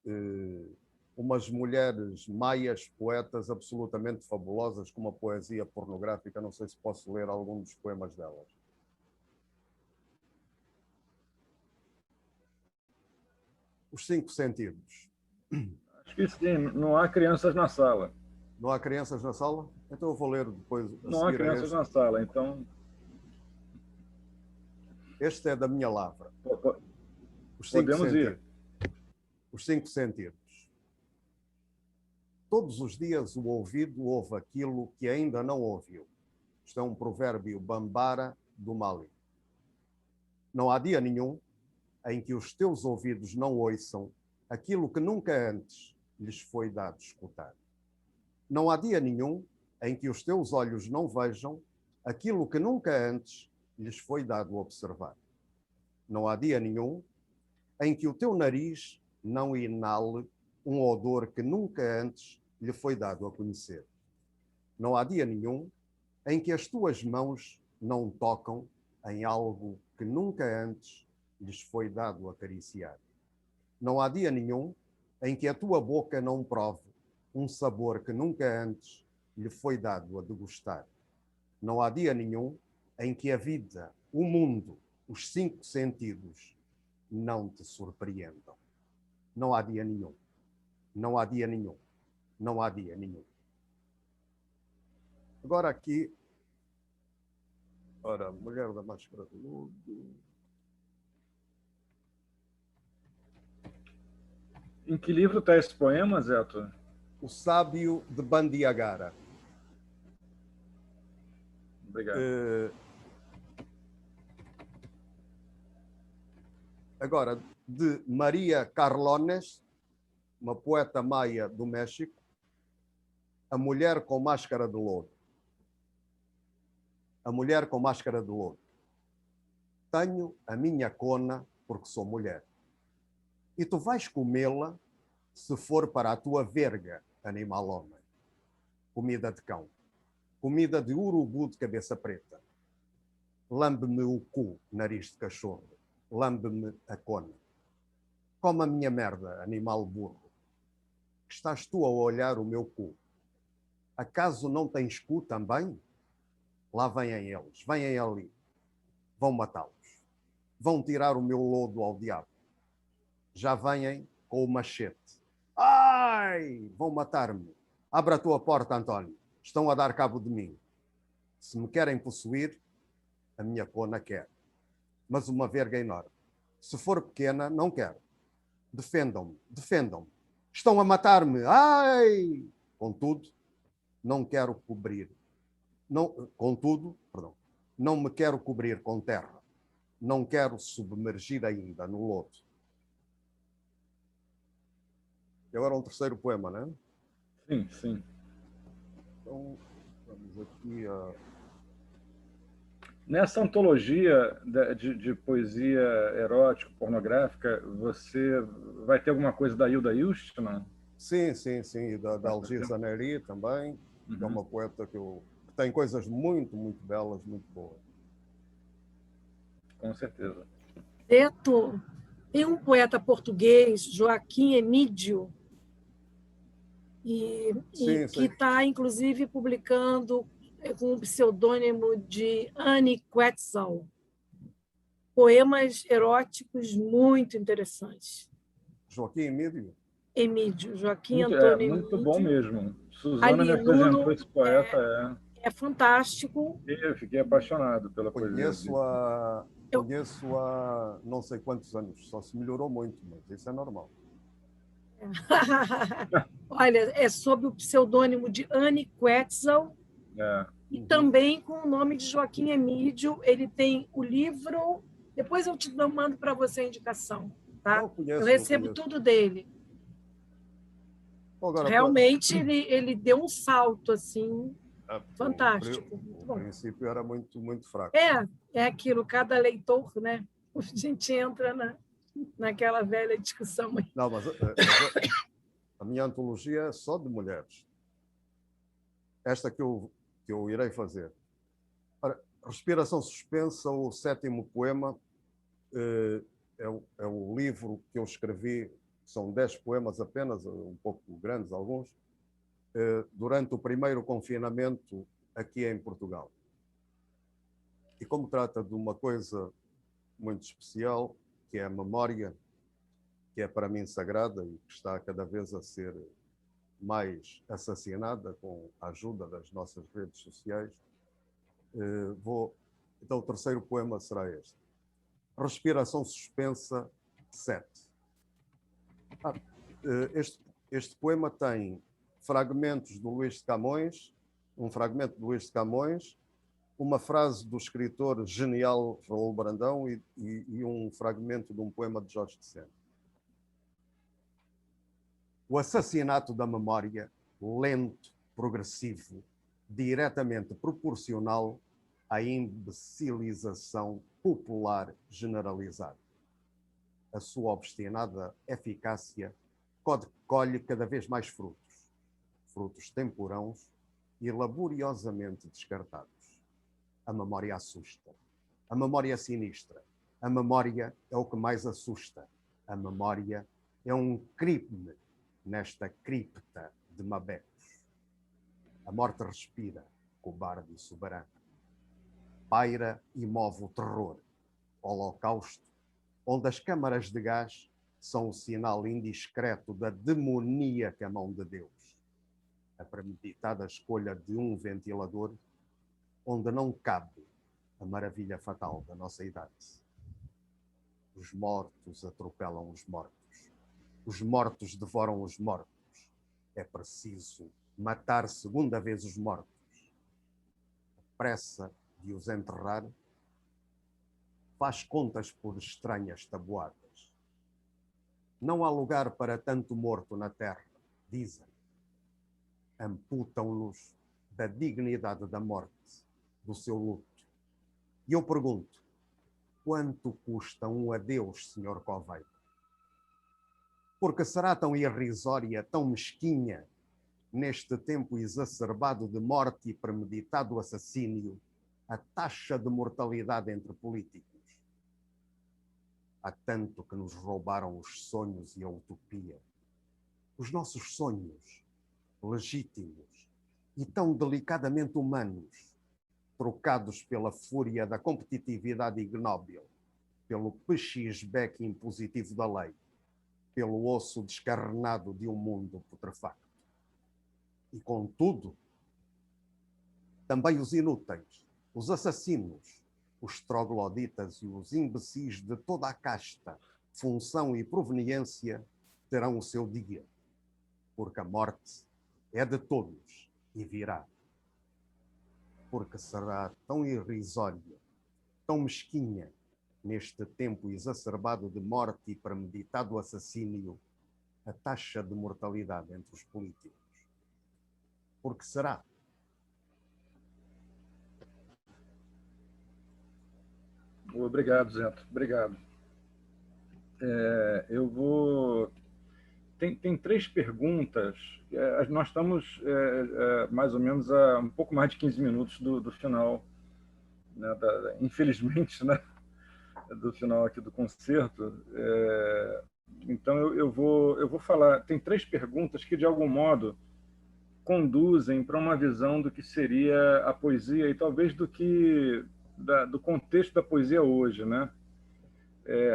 umas mulheres maias poetas absolutamente fabulosas, com uma poesia pornográfica. Não sei se posso ler algum dos poemas delas. Os 5 sentidos. Acho que sim, não há crianças na sala. Não há crianças na sala? Então eu vou ler depois. Não há crianças na sala, então... Este é da minha lavra. Os 5 Podemos sentidos. ir. Os 5 sentidos. Todos os dias o ouvido ouve aquilo que ainda não ouviu. Isto é um provérbio bambara do Mali. Não há dia nenhum em que os teus ouvidos não ouçam aquilo que nunca antes lhes foi dado escutar. Não há dia nenhum em que os teus olhos não vejam aquilo que nunca antes lhes foi dado observar. Não há dia nenhum em que o teu nariz não inale um odor que nunca antes lhe foi dado a conhecer. Não há dia nenhum em que as tuas mãos não tocam em algo que nunca antes lhes foi dado acariciar. Não há dia nenhum em que a tua boca não prove um sabor que nunca antes lhe foi dado a degustar. Não há dia nenhum em que a vida, o mundo, os 5 sentidos não te surpreendam. Não há dia nenhum. Não há dia nenhum. Não há dia nenhum. Agora aqui, ora, Mulher da Máscara de Lodo. Em que livro está esse poema, Zeto? O Sábio de Bandiagara. Obrigado. Agora, de Maria Carlones, uma poeta maia do México, A Mulher com Máscara de Lodo. A Mulher com Máscara de Lodo. Tenho a minha cona porque sou mulher. E tu vais comê-la se for para a tua verga, animal homem. Comida de cão. Comida de urubu de cabeça preta. Lambe-me o cu, nariz de cachorro. Lambe-me a cona. Come a minha merda, animal burro. Que estás tu a olhar o meu cu? Acaso não tens cu também? Lá vêm eles, vêm ali. Vão matá-los. Vão tirar o meu lodo ao diabo. Já vêm com o machete. Ai! Vão matar-me. Abra a tua porta, António. Estão a dar cabo de mim. Se me querem possuir, a minha cona quer. Mas uma verga enorme. Se for pequena, não quero. Defendam-me, defendam-me. Estão a matar-me. Ai! Contudo, não quero cobrir. Não me quero cobrir com terra. Não quero submergir ainda no lodo. E agora um terceiro poema, não é? Sim, sim. Então, vamos aqui a... Nessa antologia de poesia erótica, pornográfica, você vai ter alguma coisa da Hilda Hilst, não? Sim, sim, sim. E da Algir Zaneri também, que é uma poeta que tem coisas muito, muito belas, muito boas. Com certeza. Beto, tem um poeta português, Joaquim Emídio, que está, inclusive, publicando com o pseudônimo de Anne Quetzal, poemas eróticos muito interessantes. Joaquim Emídio? Emídio, Joaquim Antônio muito Emídio. Bom mesmo. Suzana me apresentou esse poeta. É fantástico. Eu fiquei apaixonado pela poesia. Conheço há não sei quantos anos, só se melhorou muito, mas isso é normal. Olha, é sob o pseudônimo de Anne Quetzal e também com o nome de Joaquim Emídio. Ele tem o livro, depois eu te mando para você a indicação, tá? Eu recebo tudo dele. Agora, realmente ele deu um salto assim fantástico. Muito O bom. princípio era muito, muito fraco. É aquilo, cada leitor, né? A gente entra naquela velha discussão. Não, mas a minha antologia é só de mulheres. Esta que eu irei fazer. Ora, Respiração Suspensa, o 7º poema, é o livro que eu escrevi, são 10 poemas apenas, um pouco grandes alguns, durante o primeiro confinamento aqui em Portugal. E como trata de uma coisa muito especial, que é a memória, que é para mim sagrada e que está cada vez a ser mais assassinada com a ajuda das nossas redes sociais, então o 3º poema será este. Respiração Suspensa 7. Este poema tem fragmentos do Luís de Camões, um fragmento do Luís de Camões, uma frase do escritor genial Raul Brandão e um fragmento de um poema de Jorge de Sena. O assassinato da memória, lento, progressivo, diretamente proporcional à imbecilização popular generalizada. A sua obstinada eficácia colhe cada vez mais frutos temporãos e laboriosamente descartados. A memória assusta. A memória é sinistra. A memória é o que mais assusta. A memória é um crime nesta cripta de Mabecos. A morte respira, cobarde e soberana. Paira e move o terror, holocausto, onde as câmaras de gás são o sinal indiscreto da demoníaca mão de Deus. A premeditada escolha de um ventilador onde não cabe a maravilha fatal da nossa idade. Os mortos atropelam os mortos. Os mortos devoram os mortos. É preciso matar segunda vez os mortos. A pressa de os enterrar faz contas por estranhas tabuadas. Não há lugar para tanto morto na terra, dizem. Amputam-nos da dignidade da morte, do seu luto. E eu pergunto, quanto custa um adeus, Sr. Coveiro? Porque será tão irrisória, tão mesquinha, neste tempo exacerbado de morte e premeditado assassínio, a taxa de mortalidade entre políticos? Há tanto que nos roubaram os sonhos e a utopia. Os nossos sonhos, legítimos e tão delicadamente humanos, trocados pela fúria da competitividade ignóbil, pelo pechisbeque impositivo da lei, pelo osso descarnado de um mundo putrefacto. E, contudo, também os inúteis, os assassinos, os trogloditas e os imbecis de toda a casta, função e proveniência terão o seu dia, porque a morte é de todos e virá. Porque será tão irrisória, tão mesquinha, neste tempo exacerbado de morte e premeditado assassínio, a taxa de mortalidade entre os políticos. Porque será. Obrigado, Zento. Obrigado. Eu vou... Tem 3 perguntas. Nós estamos mais ou menos a um pouco mais de 15 minutos do final, né, infelizmente, né, do final aqui do concerto. Então, eu vou falar. Tem 3 perguntas que, de algum modo, conduzem para uma visão do que seria a poesia e talvez do contexto da poesia hoje, né?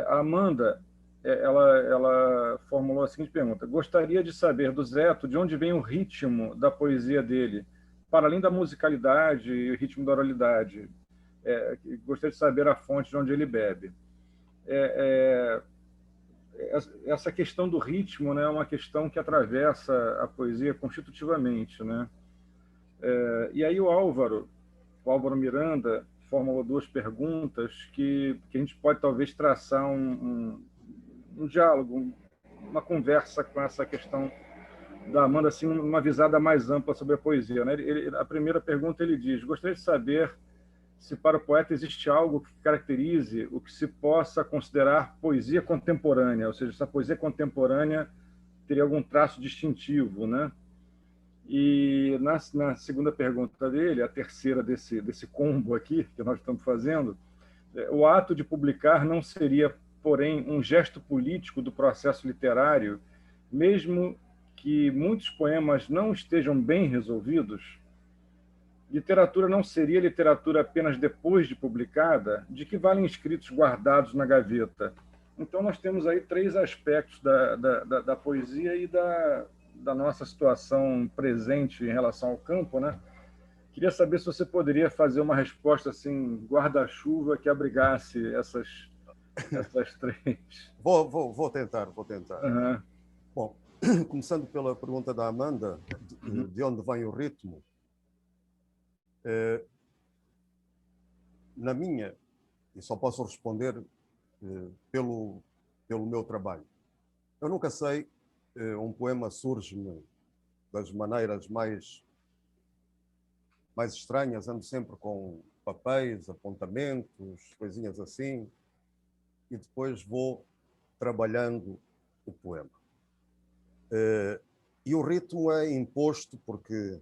A Amanda, ela formulou a seguinte pergunta: gostaria de saber do Zeto de onde vem o ritmo da poesia dele, para além da musicalidade e o ritmo da oralidade. Gostaria de saber a fonte de onde ele bebe. Essa questão do ritmo, né, é uma questão que atravessa a poesia constitutivamente, né? E aí o Álvaro Miranda formulou 2 perguntas que a gente pode talvez traçar um diálogo, uma conversa com essa questão da Amanda assim, uma visada mais ampla sobre a poesia, né? A primeira pergunta ele diz: gostaria de saber se para o poeta existe algo que caracterize o que se possa considerar poesia contemporânea, ou seja, se a poesia contemporânea teria algum traço distintivo, né? E na segunda pergunta dele, a terceira desse combo aqui que nós estamos fazendo, o ato de publicar não seria, porém, um gesto político do processo literário, mesmo que muitos poemas não estejam bem resolvidos? Literatura não seria literatura apenas depois de publicada? De que valem escritos guardados na gaveta? Então, nós temos aí três aspectos da poesia e da nossa situação presente em relação ao campo, né? Queria saber se você poderia fazer uma resposta assim, guarda-chuva, que abrigasse essas três. Vou tentar. Uhum. Bom, começando pela pergunta da Amanda, de onde vem o ritmo? Na minha, e só posso responder pelo meu trabalho. Eu nunca sei, um poema surge-me das maneiras mais estranhas, ando sempre com papéis, apontamentos, coisinhas assim, e depois vou trabalhando o poema. E o ritmo é imposto porque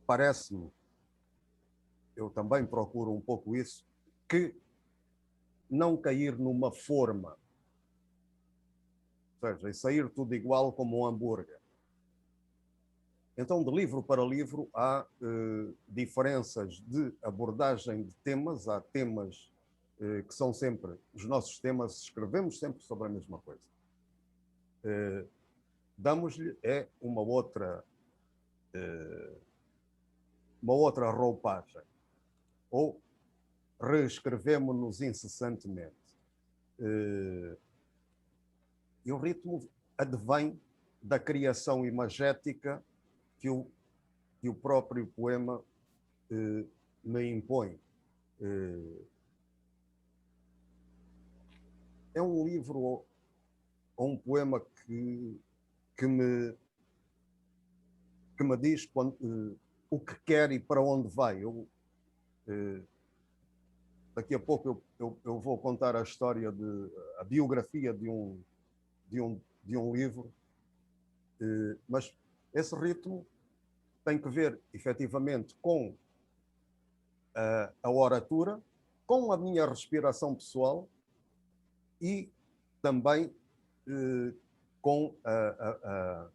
parece-me, eu também procuro um pouco isso, que não cair numa forma, ou seja, e sair tudo igual como um hambúrguer. Então, de livro para livro, há diferenças de abordagem de temas, há temas que são sempre os nossos temas, escrevemos sempre sobre a mesma coisa. Damos-lhe uma outra roupagem, ou reescrevemos-nos incessantemente. E o ritmo advém da criação imagética que o próprio poema me impõe. É um livro ou um poema que me diz o que quer e para onde vai. Daqui a pouco eu vou contar a história a biografia de um livro, mas esse ritmo tem que ver, efetivamente, com a oratura, com a minha respiração pessoal e também com a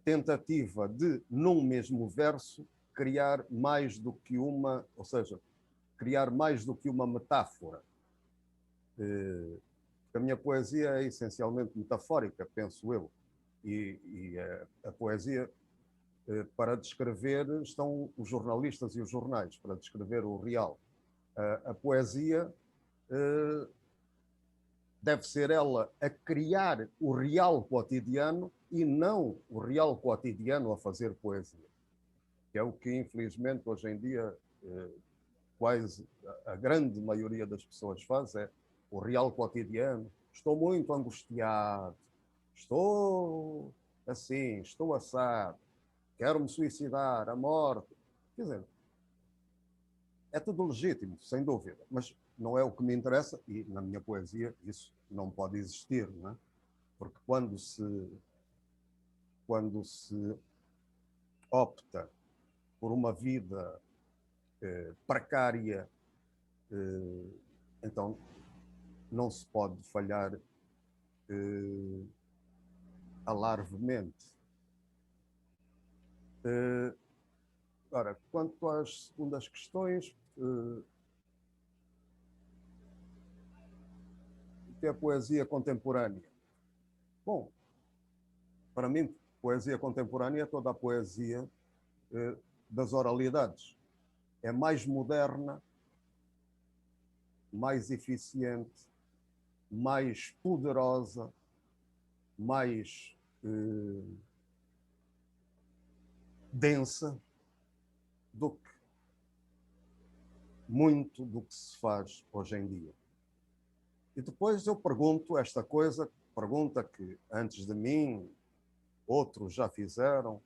tentativa de, num mesmo verso, criar mais do que uma, ou seja, criar mais do que uma metáfora. A minha poesia é essencialmente metafórica, penso eu, e a poesia, para descrever, estão os jornalistas e os jornais, para descrever o real. A poesia deve ser ela a criar o real cotidiano e não o real cotidiano a fazer poesia. Que é o que, infelizmente, hoje em dia, quase a grande maioria das pessoas faz, é o real cotidiano. Estou muito angustiado, estou assim, estou assado, quero me suicidar, a morte. Quer dizer, é tudo legítimo, sem dúvida, mas não é o que me interessa e, na minha poesia, isso não pode existir, não é? Porque quando se opta por uma vida precária, então não se pode falhar alarvemente. Ora, quanto às segundas questões, o que é poesia contemporânea? Bom, para mim, poesia contemporânea é toda a poesia das oralidades. É mais moderna, mais eficiente, mais poderosa, mais densa do que muito do que se faz hoje em dia. E depois eu pergunto esta coisa pergunta que, antes de mim, outros já fizeram.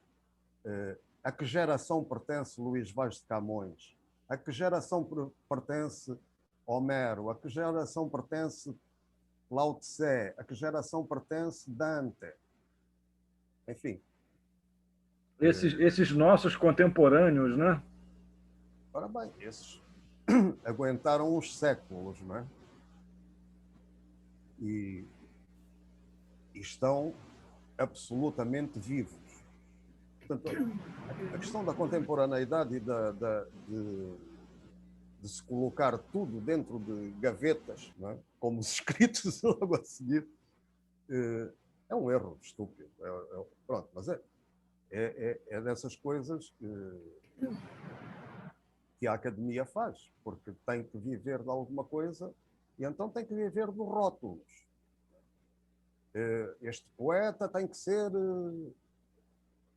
A que geração pertence Luís Vaz de Camões? A que geração pertence Homero? A que geração pertence Lao Tse? A que geração pertence Dante? Enfim. Esses nossos contemporâneos, né? Ora bem, esses aguentaram uns séculos, não é? E estão absolutamente vivos. Portanto, a questão da contemporaneidade e de se colocar tudo dentro de gavetas, não é? Como os escritos logo a seguir, é um erro estúpido. Pronto, mas é dessas coisas que a academia faz, porque tem que viver de alguma coisa e então tem que viver de rótulos. Este poeta tem que ser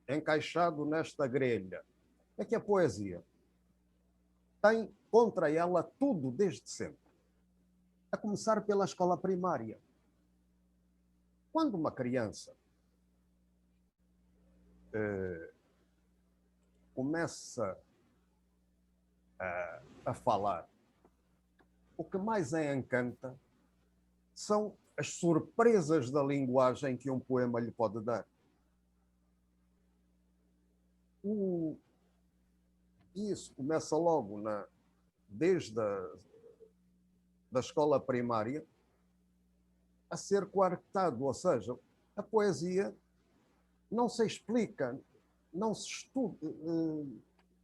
encaixado nesta grelha. É que a poesia tem contra ela tudo desde sempre. A começar pela escola primária. Quando uma criança começa a falar, o que mais a encanta são as surpresas da linguagem que um poema lhe pode dar. Isso começa logo desde da escola primária a ser coartado, ou seja, a poesia não se explica, não se estuda,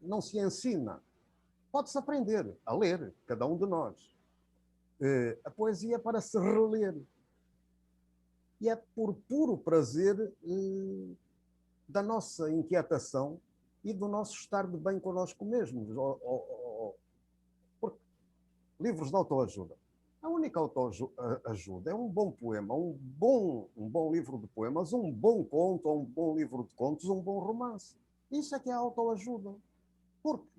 não se ensina. Pode-se aprender a ler, cada um de nós. A poesia é para se reler. E é por puro prazer da nossa inquietação e do nosso estar de bem connosco mesmos. Porque livros de autoajuda. A única autoajuda é um bom poema, um bom livro de poemas, um bom conto, ou um bom livro de contos, um bom romance. Isso é que é autoajuda. Porque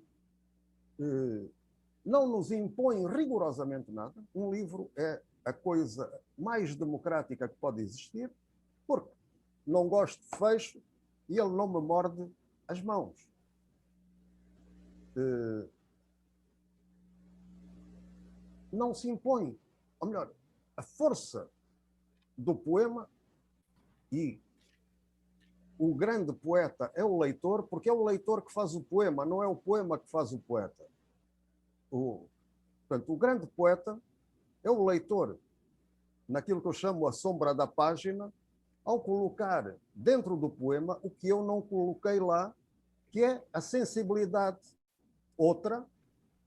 não nos impõe rigorosamente nada. Um livro é a coisa mais democrática que pode existir, porque não gosto de fecho e ele não me morde as mãos. Não se impõe. Ou melhor, a força do poema, e o grande poeta é o leitor, porque é o leitor que faz o poema, não é o poema que faz o poeta. Portanto, o grande poeta é o leitor, naquilo que eu chamo a sombra da página, ao colocar dentro do poema o que eu não coloquei lá, que é a sensibilidade outra,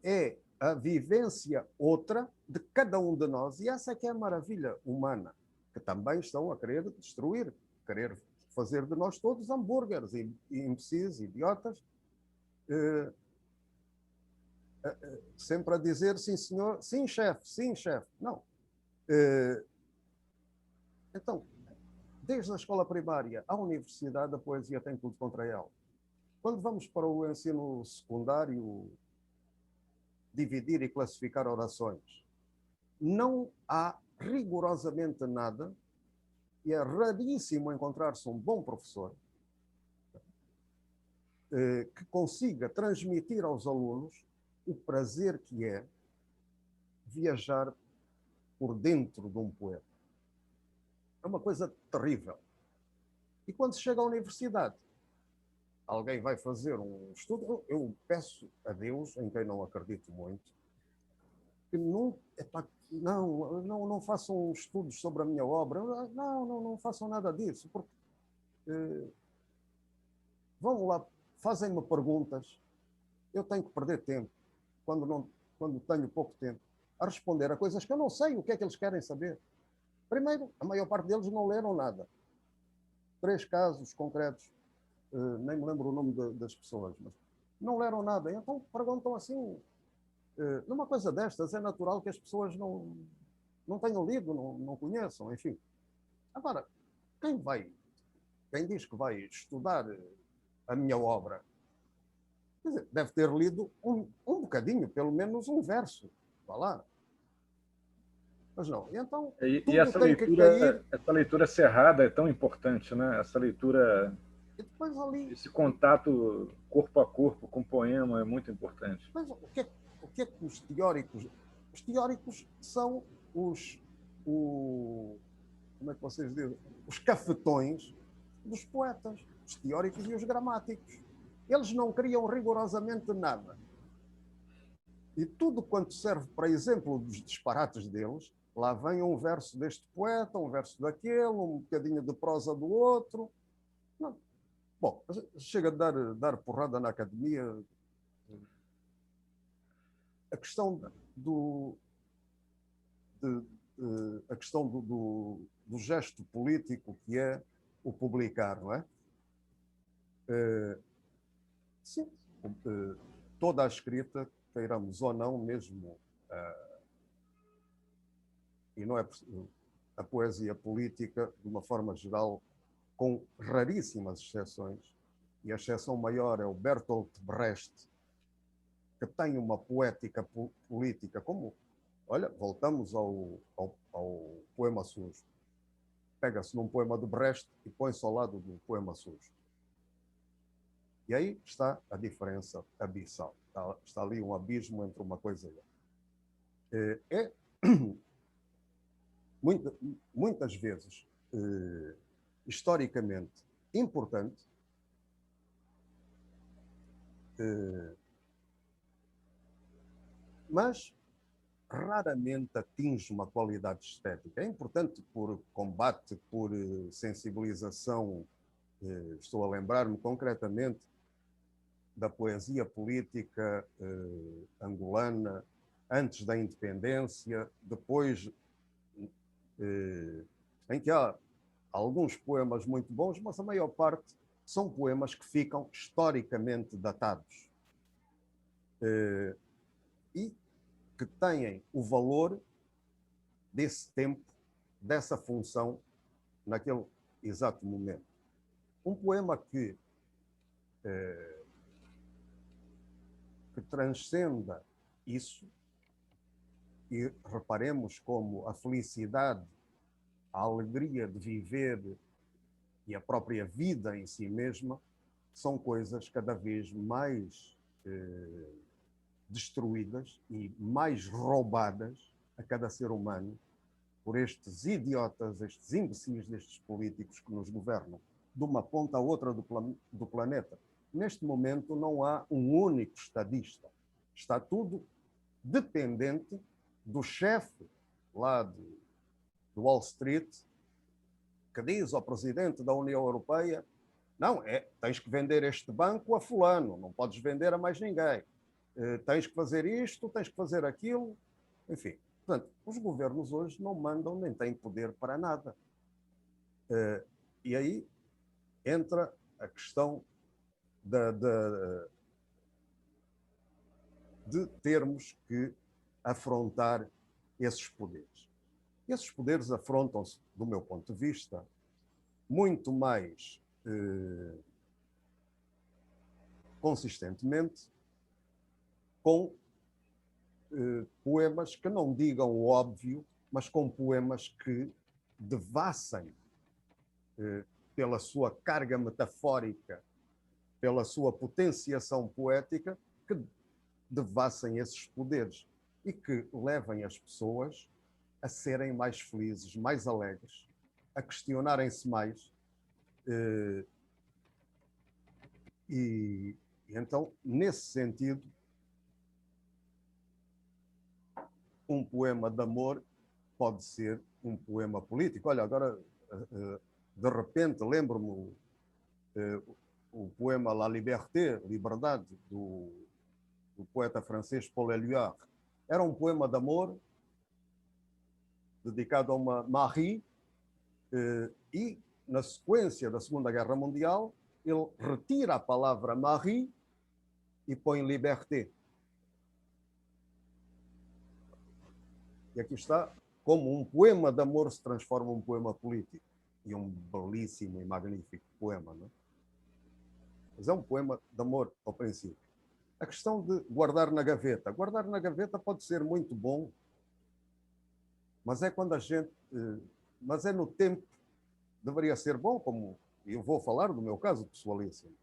é a vivência outra de cada um de nós. E essa é que é a maravilha humana, que também estão a querer destruir, querer fazer de nós todos hambúrgueres, e imbecis, idiotas, sempre a dizer sim, senhor, sim, chefe, sim, chefe. Não. Então, desde a escola primária à universidade, a poesia tem tudo contra ela. Quando vamos para o ensino secundário, dividir e classificar orações, não há rigorosamente nada, e é raríssimo encontrar-se um bom professor que consiga transmitir aos alunos o prazer que é viajar por dentro de um poema. É uma coisa terrível. E quando se chega à universidade, alguém vai fazer um estudo, eu peço a Deus, em quem não acredito muito, que não façam estudos sobre a minha obra, não façam nada disso, porque vão lá, fazem-me perguntas, eu tenho que perder tempo, quando tenho pouco tempo, a responder a coisas que eu não sei o que é que eles querem saber. Primeiro, a maior parte deles não leram nada. 3 casos concretos, nem me lembro o nome das pessoas, mas não leram nada. Então perguntam assim, numa coisa destas, é natural que as pessoas não tenham lido, não conheçam, enfim. Agora, quem diz que vai estudar a minha obra, quer dizer, deve ter lido um bocadinho, pelo menos um verso. Vá lá. Mas não. Então, E tudo essa tem que cair. essa leitura cerrada é tão importante, né? Essa leitura, E depois ali. esse contato corpo a corpo com o poema é muito importante. Mas o que é que os teóricos... Os teóricos são como é que vocês dizem? Os cafetões dos poetas, os teóricos e os gramáticos. Eles não criam rigorosamente nada. E tudo quanto serve para exemplo dos disparates deles, lá vem um verso deste poeta, um verso daquele, um bocadinho de prosa do outro. Não. Bom, chega a dar porrada na academia. A questão a questão do gesto político que é o publicar, não é? Sim, toda a escrita, queiramos ou não, mesmo, e não é a poesia política, de uma forma geral, com raríssimas exceções, e a exceção maior é o Bertolt Brecht, que tem uma poética política como... Olha, voltamos ao poema sujo. Pega-se num poema do Brecht e põe-se ao lado do poema sujo. E aí está a diferença abissal. Está ali um abismo entre uma coisa e outra. Muitas vezes, historicamente, importante, mas raramente atinge uma qualidade estética. É importante por combate, por sensibilização. Estou a lembrar-me concretamente da poesia política angolana, antes da independência, depois, em que há alguns poemas muito bons, mas a maior parte são poemas que ficam historicamente datados. E que têm o valor desse tempo, dessa função, naquele exato momento. Um poema que transcenda isso, e reparemos como a felicidade, a alegria de viver e a própria vida em si mesma são coisas cada vez mais destruídas e mais roubadas a cada ser humano por estes idiotas, estes imbecis destes políticos que nos governam de uma ponta a outra do planeta. Neste momento não há um único estadista. Está tudo dependente do chefe lá do Wall Street, que diz ao presidente da União Europeia: não, tens que vender este banco a fulano, não podes vender a mais ninguém. Tens que fazer isto, tens que fazer aquilo. Enfim, portanto, os governos hoje não mandam nem têm poder para nada. E aí entra a questão de termos que afrontar esses poderes. Esses poderes afrontam-se, do meu ponto de vista, muito mais consistentemente com poemas que não digam o óbvio, mas com poemas que devassem, pela sua carga metafórica, pela sua potenciação poética, que devassem esses poderes e que levem as pessoas a serem mais felizes, mais alegres, a questionarem-se mais. E então, nesse sentido, um poema de amor pode ser um poema político. Olha, agora, de repente, lembro-me o poema La Liberté, Liberdade, do poeta francês Paul Éluard. Era um poema de amor dedicado a uma Marie, e, na sequência da Segunda Guerra Mundial, ele retira a palavra Marie e põe Liberté. E aqui está como um poema de amor se transforma em um poema político. E um belíssimo e magnífico poema, não é? Mas é um poema de amor ao princípio. A questão de guardar na gaveta. Guardar na gaveta pode ser muito bom mas é quando a gente... mas é no tempo, deveria ser bom, como eu vou falar do meu caso pessoalíssimo,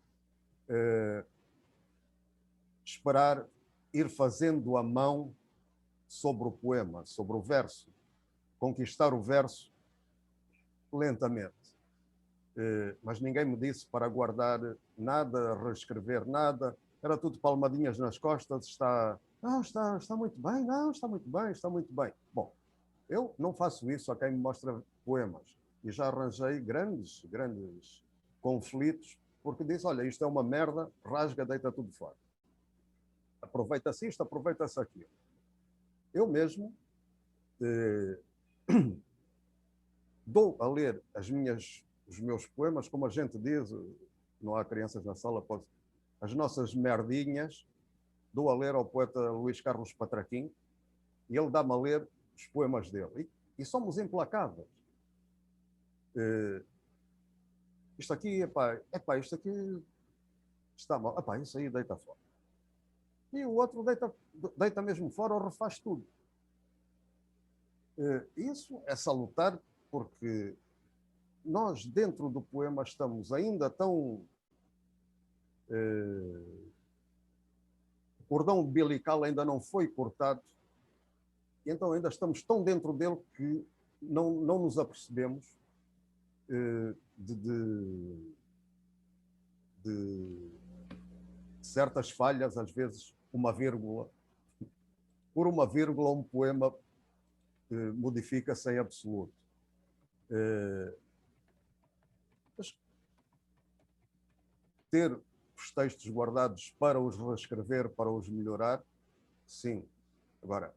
esperar ir fazendo a mão sobre o poema, sobre o verso, conquistar o verso lentamente. Mas ninguém me disse para guardar nada, reescrever nada, era tudo palmadinhas nas costas, está muito bem, não, está muito bem, está muito bem. Bom, eu não faço isso a quem me mostra poemas, e já arranjei grandes conflitos, porque diz, olha, isto é uma merda, rasga, deita tudo fora. Aproveita-se isto, aproveita-se aquilo. Eu mesmo dou a ler os meus poemas, como a gente diz, não há crianças na sala, as nossas merdinhas, dou a ler ao poeta Luís Carlos Patraquim, e ele dá-me a ler os poemas dele. E somos implacáveis. Isto aqui, isto aqui está mal. Isso aí deita fora. E o outro deita mesmo fora ou refaz tudo. Isso é salutar, porque nós, dentro do poema, estamos ainda tão... o cordão umbilical ainda não foi cortado, e então ainda estamos tão dentro dele que não nos apercebemos de certas falhas, às vezes uma vírgula. Por uma vírgula, um poema modifica-se em absoluto. Mas ter os textos guardados para os reescrever, para os melhorar, sim. Agora,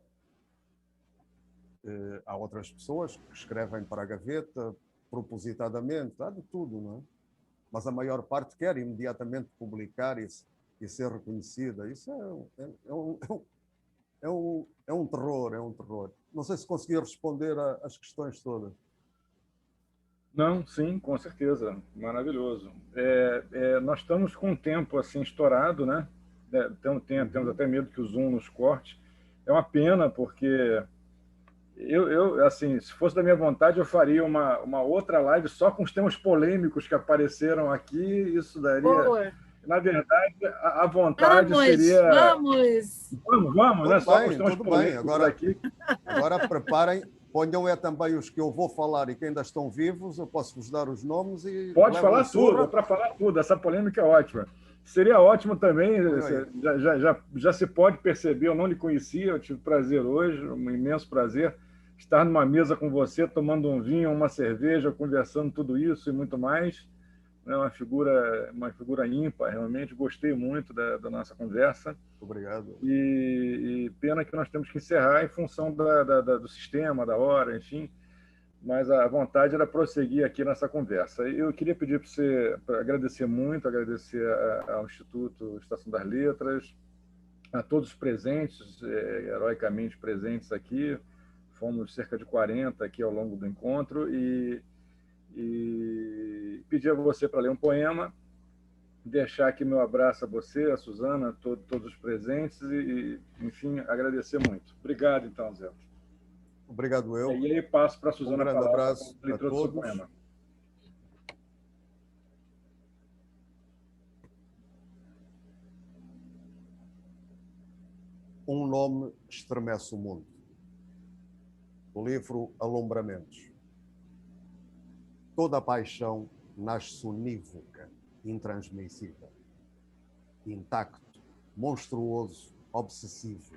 há outras pessoas que escrevem para a gaveta propositadamente, há de tudo, não é? Mas a maior parte quer imediatamente publicar e ser reconhecida. Isso é um terror, é um terror. Não sei se consegui responder às questões todas. Não, sim, com certeza, maravilhoso. Nós estamos com um tempo assim estourado, né? Temos até medo que o Zoom nos corte. É uma pena, porque eu assim, se fosse da minha vontade, eu faria uma outra live só com os temas polêmicos que apareceram aqui. Isso daria... Boa. Na verdade, a vontade seria... Vamos, né? Só com os temas polêmicos aqui. Agora preparem, ponham também os que eu vou falar e que ainda estão vivos, eu posso vos dar os nomes e... Pode falar tudo, para falar tudo, essa polêmica é ótima. Seria ótimo também, já se pode perceber, eu não lhe conhecia, eu tive prazer hoje, um imenso prazer, estar numa mesa com você, tomando um vinho, uma cerveja, conversando tudo isso e muito mais. É uma figura ímpar, realmente, gostei muito da nossa conversa. Obrigado. E pena que nós temos que encerrar em função do sistema, da hora, enfim, mas a vontade era prosseguir aqui nessa conversa. Eu queria pedir para você agradecer muito, agradecer ao Instituto Estação das Letras, a todos os presentes, heroicamente presentes aqui, fomos cerca de 40 aqui ao longo do encontro, e pedir a você para ler um poema, deixar aqui meu abraço a você, a Suzana, a todos os presentes e, enfim, agradecer muito. Obrigado, então, Zé. Obrigado, eu. E aí passo para a Suzana. Um grande abraço a todos. Poema. Um nome estremece o mundo. O livro Alumbramentos. Toda a paixão nasce unívoca, intransmissível, intacto, monstruoso, obsessivo.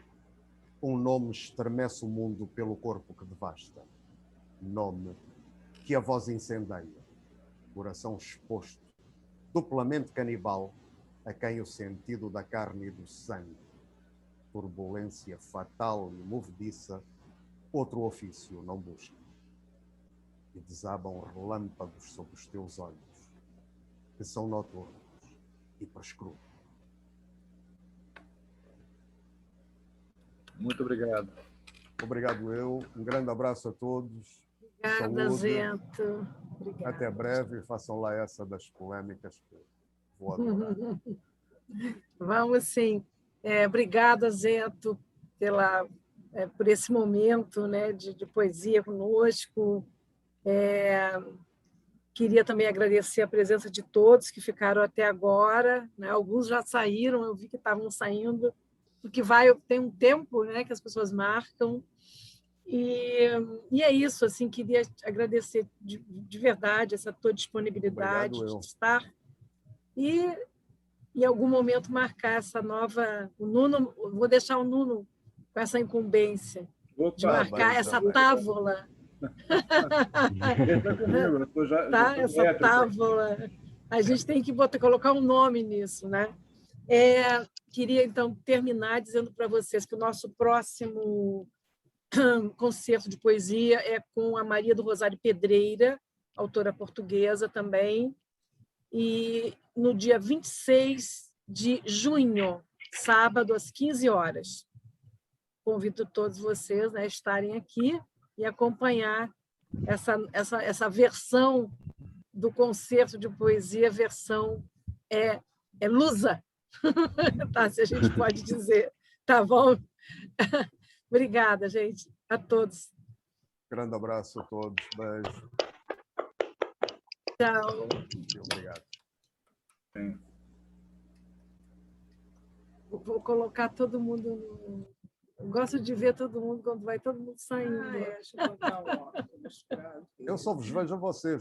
Um nome estremece o mundo pelo corpo que devasta. Nome que a voz incendeia, coração exposto, duplamente canibal, a quem o sentido da carne e do sangue, turbulência fatal e movediça, outro ofício não busca. E desabam relâmpagos sobre os teus olhos, que são noturnos e prescrutam. Muito obrigado. Obrigado, eu. Um grande abraço a todos. Obrigada, Zeto. Obrigada. Até breve. Façam lá essa das polêmicas, que vou adorar. Vamos sim. Obrigada, Zeto, por esse momento, né, de poesia conosco. Queria também agradecer a presença de todos que ficaram até agora, né? Alguns já saíram, eu vi que estavam saindo, porque tem um tempo, né, que as pessoas marcam. E é isso, assim, queria agradecer de verdade essa tua disponibilidade Obrigado, de estar e, em algum momento, marcar essa nova... O Nuno, vou deixar o Nuno com essa incumbência de marcar essa távola. Deixa comigo, eu já tô Essa távola. A gente tem que colocar um nome nisso, né? Queria, então, terminar dizendo para vocês que o nosso próximo concerto de poesia é com a Maria do Rosário Pedreira, autora portuguesa também, e no dia 26 de junho, sábado, às 15 horas. Convido todos vocês a estarem aqui e acompanhar essa versão do concerto de poesia, versão lusa, tá? Se a gente pode dizer. Tá bom? Obrigada, gente, a todos. Grande abraço a todos. Beijo. Tchau. Obrigado. Sim. Vou colocar todo mundo no... Eu gosto de ver todo mundo quando vai todo mundo saindo. Eu só vos vejo a vocês.